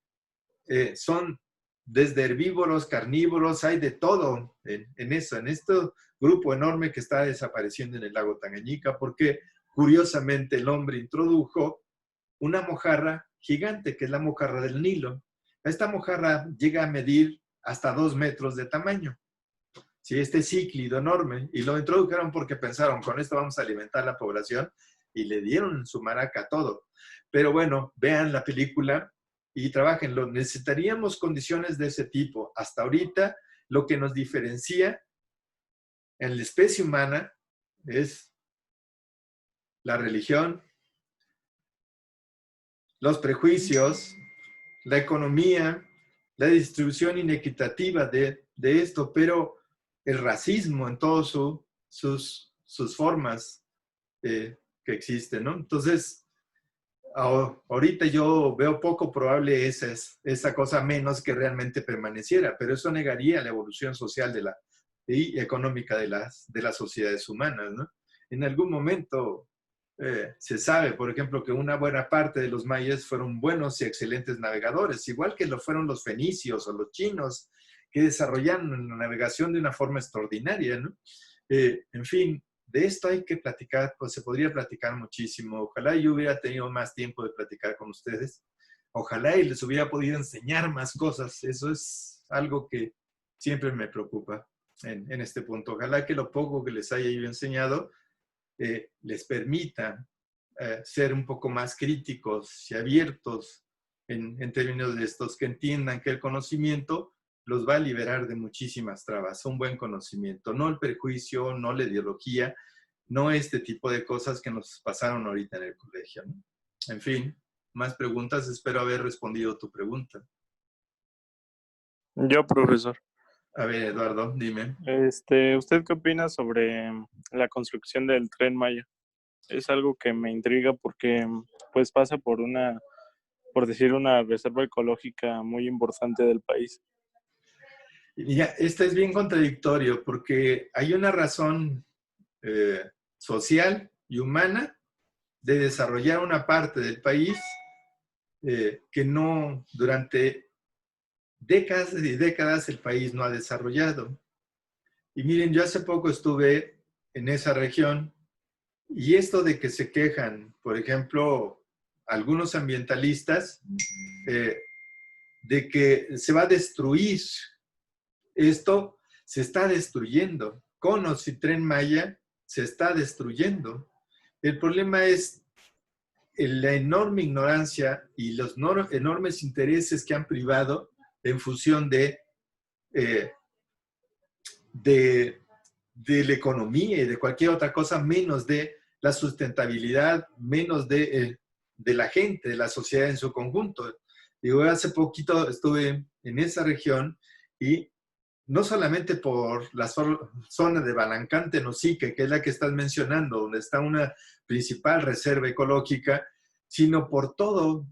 son desde herbívoros, carnívoros, hay de todo en este grupo enorme que está desapareciendo en el lago Tangañica, porque curiosamente el hombre introdujo una mojarra gigante, que es la mojarra del Nilo. Esta mojarra llega a medir hasta 2 metros de tamaño. Sí, este cíclido enorme, y lo introdujeron porque pensaron, con esto vamos a alimentar la población, y le dieron su maraca a todo. Pero bueno, vean la película y trabajenlo. Necesitaríamos condiciones de ese tipo. Hasta ahorita, lo que nos diferencia en la especie humana es la religión, los prejuicios, la economía, la distribución inequitativa de esto, pero el racismo en todas sus formas que existen, ¿no? Entonces, ahorita yo veo poco probable esa cosa, menos que realmente permaneciera, pero eso negaría la evolución social y económica de las sociedades humanas, ¿no? En algún momento se sabe, por ejemplo, que una buena parte de los mayas fueron buenos y excelentes navegadores, igual que lo fueron los fenicios o los chinos, que desarrollaron la navegación de una forma extraordinaria, ¿no? En fin, de esto hay que platicar, pues se podría platicar muchísimo. Ojalá yo hubiera tenido más tiempo de platicar con ustedes. Ojalá y les hubiera podido enseñar más cosas. Eso es algo que siempre me preocupa en este punto. Ojalá que lo poco que les haya yo enseñado les permita ser un poco más críticos y abiertos en términos de estos, que entiendan que el conocimiento los va a liberar de muchísimas trabas. Un buen conocimiento, no el prejuicio, no la ideología, no este tipo de cosas que nos pasaron ahorita en el colegio, ¿no? En fin, más preguntas. Espero haber respondido tu pregunta. Yo, profesor. A ver, Eduardo, dime. ¿Usted qué opina sobre la construcción del Tren Maya? Es algo que me intriga porque pues pasa por decir, una reserva ecológica muy importante del país. Ya, este es bien contradictorio porque hay una razón social y humana de desarrollar una parte del país que no, durante décadas y décadas el país no ha desarrollado. Y miren, yo hace poco estuve en esa región y esto de que se quejan, por ejemplo, algunos ambientalistas, de que se va a destruir. Esto se está destruyendo. Conos y Tren Maya se está destruyendo. El problema es la enorme ignorancia y los enormes intereses que han privado en función de la economía y de cualquier otra cosa, menos de la sustentabilidad, menos de la gente, de la sociedad en su conjunto. Digo, hace poquito estuve en esa región y no solamente por la zona de Balancán-Tenosique, que es la que estás mencionando, donde está una principal reserva ecológica, sino por todo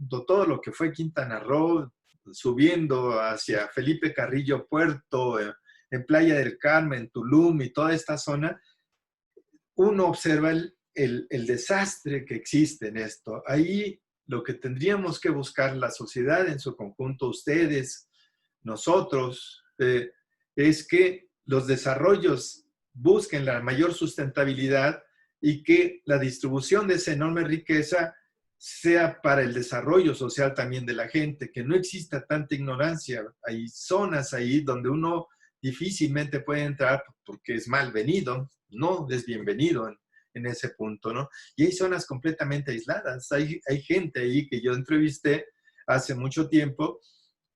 lo que fue Quintana Roo, subiendo hacia Felipe Carrillo Puerto, en Playa del Carmen, Tulum y toda esta zona, uno observa el desastre que existe en esto. Ahí lo que tendríamos que buscar, la sociedad en su conjunto, ustedes, nosotros, es que los desarrollos busquen la mayor sustentabilidad y que la distribución de esa enorme riqueza sea para el desarrollo social también de la gente, que no exista tanta ignorancia. Hay zonas ahí donde uno difícilmente puede entrar porque es malvenido, no es bienvenido en ese punto, ¿no? Y hay zonas completamente aisladas. Hay gente ahí que yo entrevisté hace mucho tiempo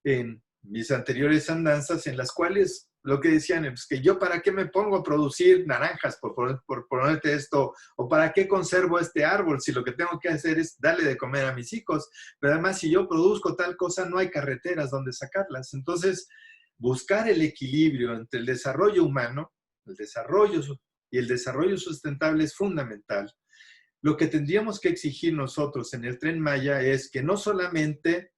en mis anteriores andanzas, en las cuales lo que decían es que yo para qué me pongo a producir naranjas, por ponerte esto, o para qué conservo este árbol, si lo que tengo que hacer es darle de comer a mis hijos. Pero además, si yo produzco tal cosa, no hay carreteras donde sacarlas. Entonces, buscar el equilibrio entre el desarrollo humano, el desarrollo y el desarrollo sustentable es fundamental. Lo que tendríamos que exigir nosotros en el Tren Maya es que no solamente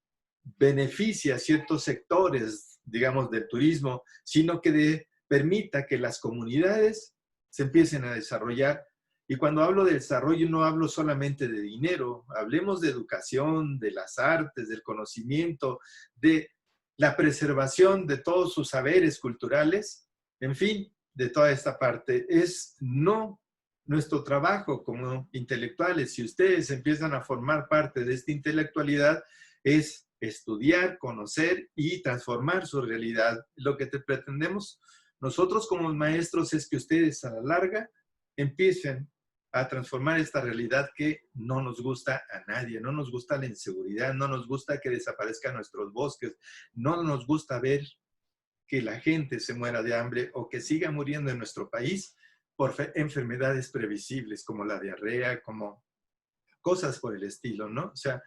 beneficie a ciertos sectores, digamos, del turismo, sino que permita que las comunidades se empiecen a desarrollar. Y cuando hablo de desarrollo no hablo solamente de dinero, hablemos de educación, de las artes, del conocimiento, de la preservación de todos sus saberes culturales, en fin, de toda esta parte. Es no nuestro trabajo como intelectuales, si ustedes empiezan a formar parte de esta intelectualidad, es estudiar, conocer y transformar su realidad. Lo que te pretendemos nosotros como maestros es que ustedes a la larga empiecen a transformar esta realidad que no nos gusta a nadie. No nos gusta la inseguridad, no nos gusta que desaparezcan nuestros bosques, no nos gusta ver que la gente se muera de hambre o que siga muriendo en nuestro país por enfermedades previsibles como la diarrea, como cosas por el estilo, ¿no? O sea,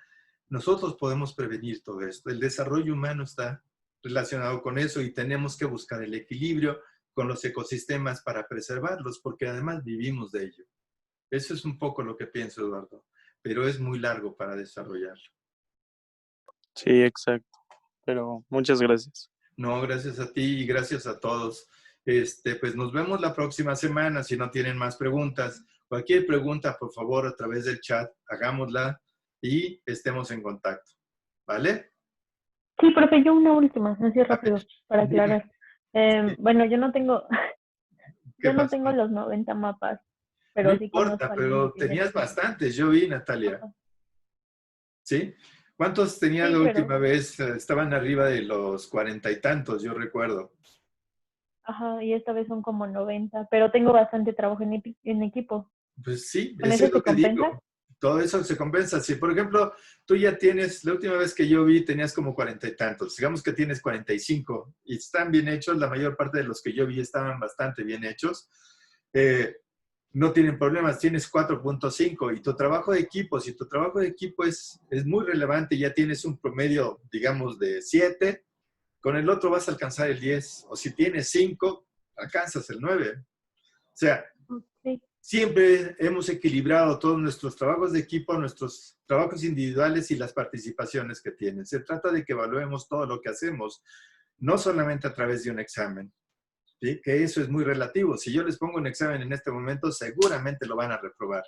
nosotros podemos prevenir todo esto. El desarrollo humano está relacionado con eso y tenemos que buscar el equilibrio con los ecosistemas para preservarlos, porque además vivimos de ello. Eso es un poco lo que pienso, Eduardo, pero es muy largo para desarrollarlo. Sí, exacto. Pero muchas gracias. No, gracias a ti y gracias a todos. Pues nos vemos la próxima semana si no tienen más preguntas. Cualquier pregunta, por favor, a través del chat, hagámosla y estemos en contacto. ¿Vale? Sí, profe, yo una última, así rápido, para dime. aclarar. Sí. Bueno, yo no tengo pasó? los 90 mapas, No pero sí importa, conozco a pero alguien que tenías tiene. bastantes. Yo vi, Natalia. Ajá. ¿Sí? ¿Cuántos tenías Sí, la pero, última vez? Estaban arriba de los 40 y tantos, yo recuerdo. ajá, y esta vez son como 90, pero tengo bastante trabajo en equipo. Pues sí, ¿Con eso eso es lo se que compensa? digo. Todo eso se compensa. Si, por ejemplo, tú ya tienes, la última vez que yo vi, tenías como 40 y tantos. Digamos que tienes 45 y están bien hechos. La mayor parte de los que yo vi estaban bastante bien hechos. No tienen problemas. Tienes 4.5 y tu trabajo de equipo, si tu trabajo de equipo es muy relevante, ya tienes un promedio, digamos, de 7, con el otro vas a alcanzar el 10. O si tienes 5, alcanzas el 9. O sea, Sí. siempre hemos equilibrado todos nuestros trabajos de equipo, nuestros trabajos individuales y las participaciones que tienen. Se trata de que evaluemos todo lo que hacemos, no solamente a través de un examen, ¿sí? Que eso es muy relativo. Si yo les pongo un examen en este momento, seguramente lo van a reprobar.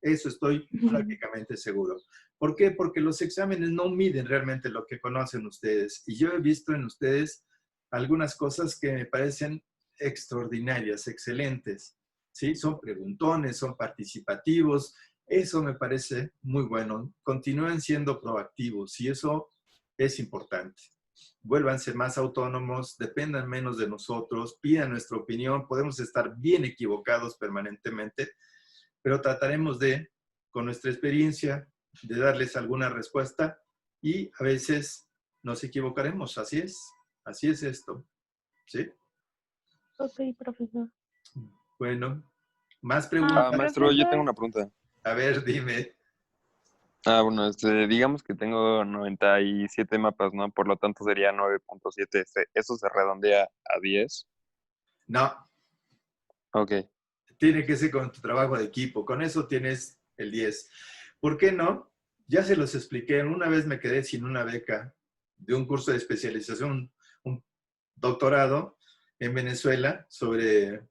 Eso estoy prácticamente seguro. ¿Por qué? Porque los exámenes no miden realmente lo que conocen ustedes. Y yo he visto en ustedes algunas cosas que me parecen extraordinarias, excelentes. ¿Sí? Son preguntones, son participativos. Eso me parece muy bueno. Continúen siendo proactivos y eso es importante. Vuélvanse más autónomos, dependan menos de nosotros, pidan nuestra opinión. Podemos estar bien equivocados permanentemente, pero trataremos de, con nuestra experiencia, de darles alguna respuesta y a veces nos equivocaremos. Así es esto. ¿Sí? Ok, profesor. Bueno, más preguntas. Maestro, yo tengo profesor. una pregunta. A ver, dime. Bueno, digamos que tengo 97 mapas, ¿no? Por lo tanto sería 9.7. ¿Eso se redondea a 10? No, Ok. tiene que ser con tu trabajo de equipo. Con eso tienes el 10. ¿Por qué no? Ya se los expliqué. Una vez me quedé sin una beca de un curso de especialización, un doctorado en Venezuela sobre,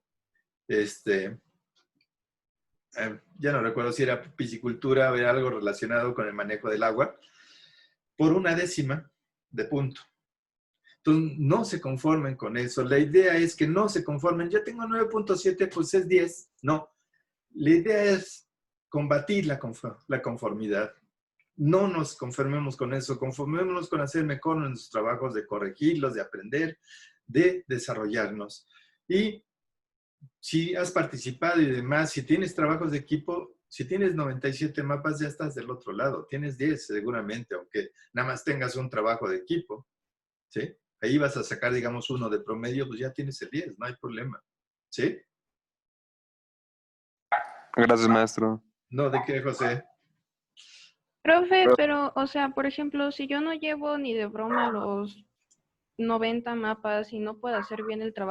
ya no recuerdo si era piscicultura o era algo relacionado con el manejo del agua, por 1/10 de punto. Entonces, no se conformen con eso. La idea es que no se conformen. Yo tengo 9.7, pues es 10. No. La idea es combatir la conformidad. No nos conformemos con eso. Conformémonos con hacer mejor nuestros trabajos, de corregirlos, de aprender, de desarrollarnos. Y si has participado y demás, si tienes trabajos de equipo, si tienes 97 mapas, ya estás del otro lado. Tienes 10 seguramente, aunque nada más tengas un trabajo de equipo, ¿sí? Ahí vas a sacar, digamos, 1 de promedio, pues ya tienes el 10, no hay problema, ¿sí? Gracias, maestro. No, ¿de qué, José? Profe, pero, o sea, por ejemplo, si yo no llevo ni de broma los 90 mapas y no puedo hacer bien el trabajo,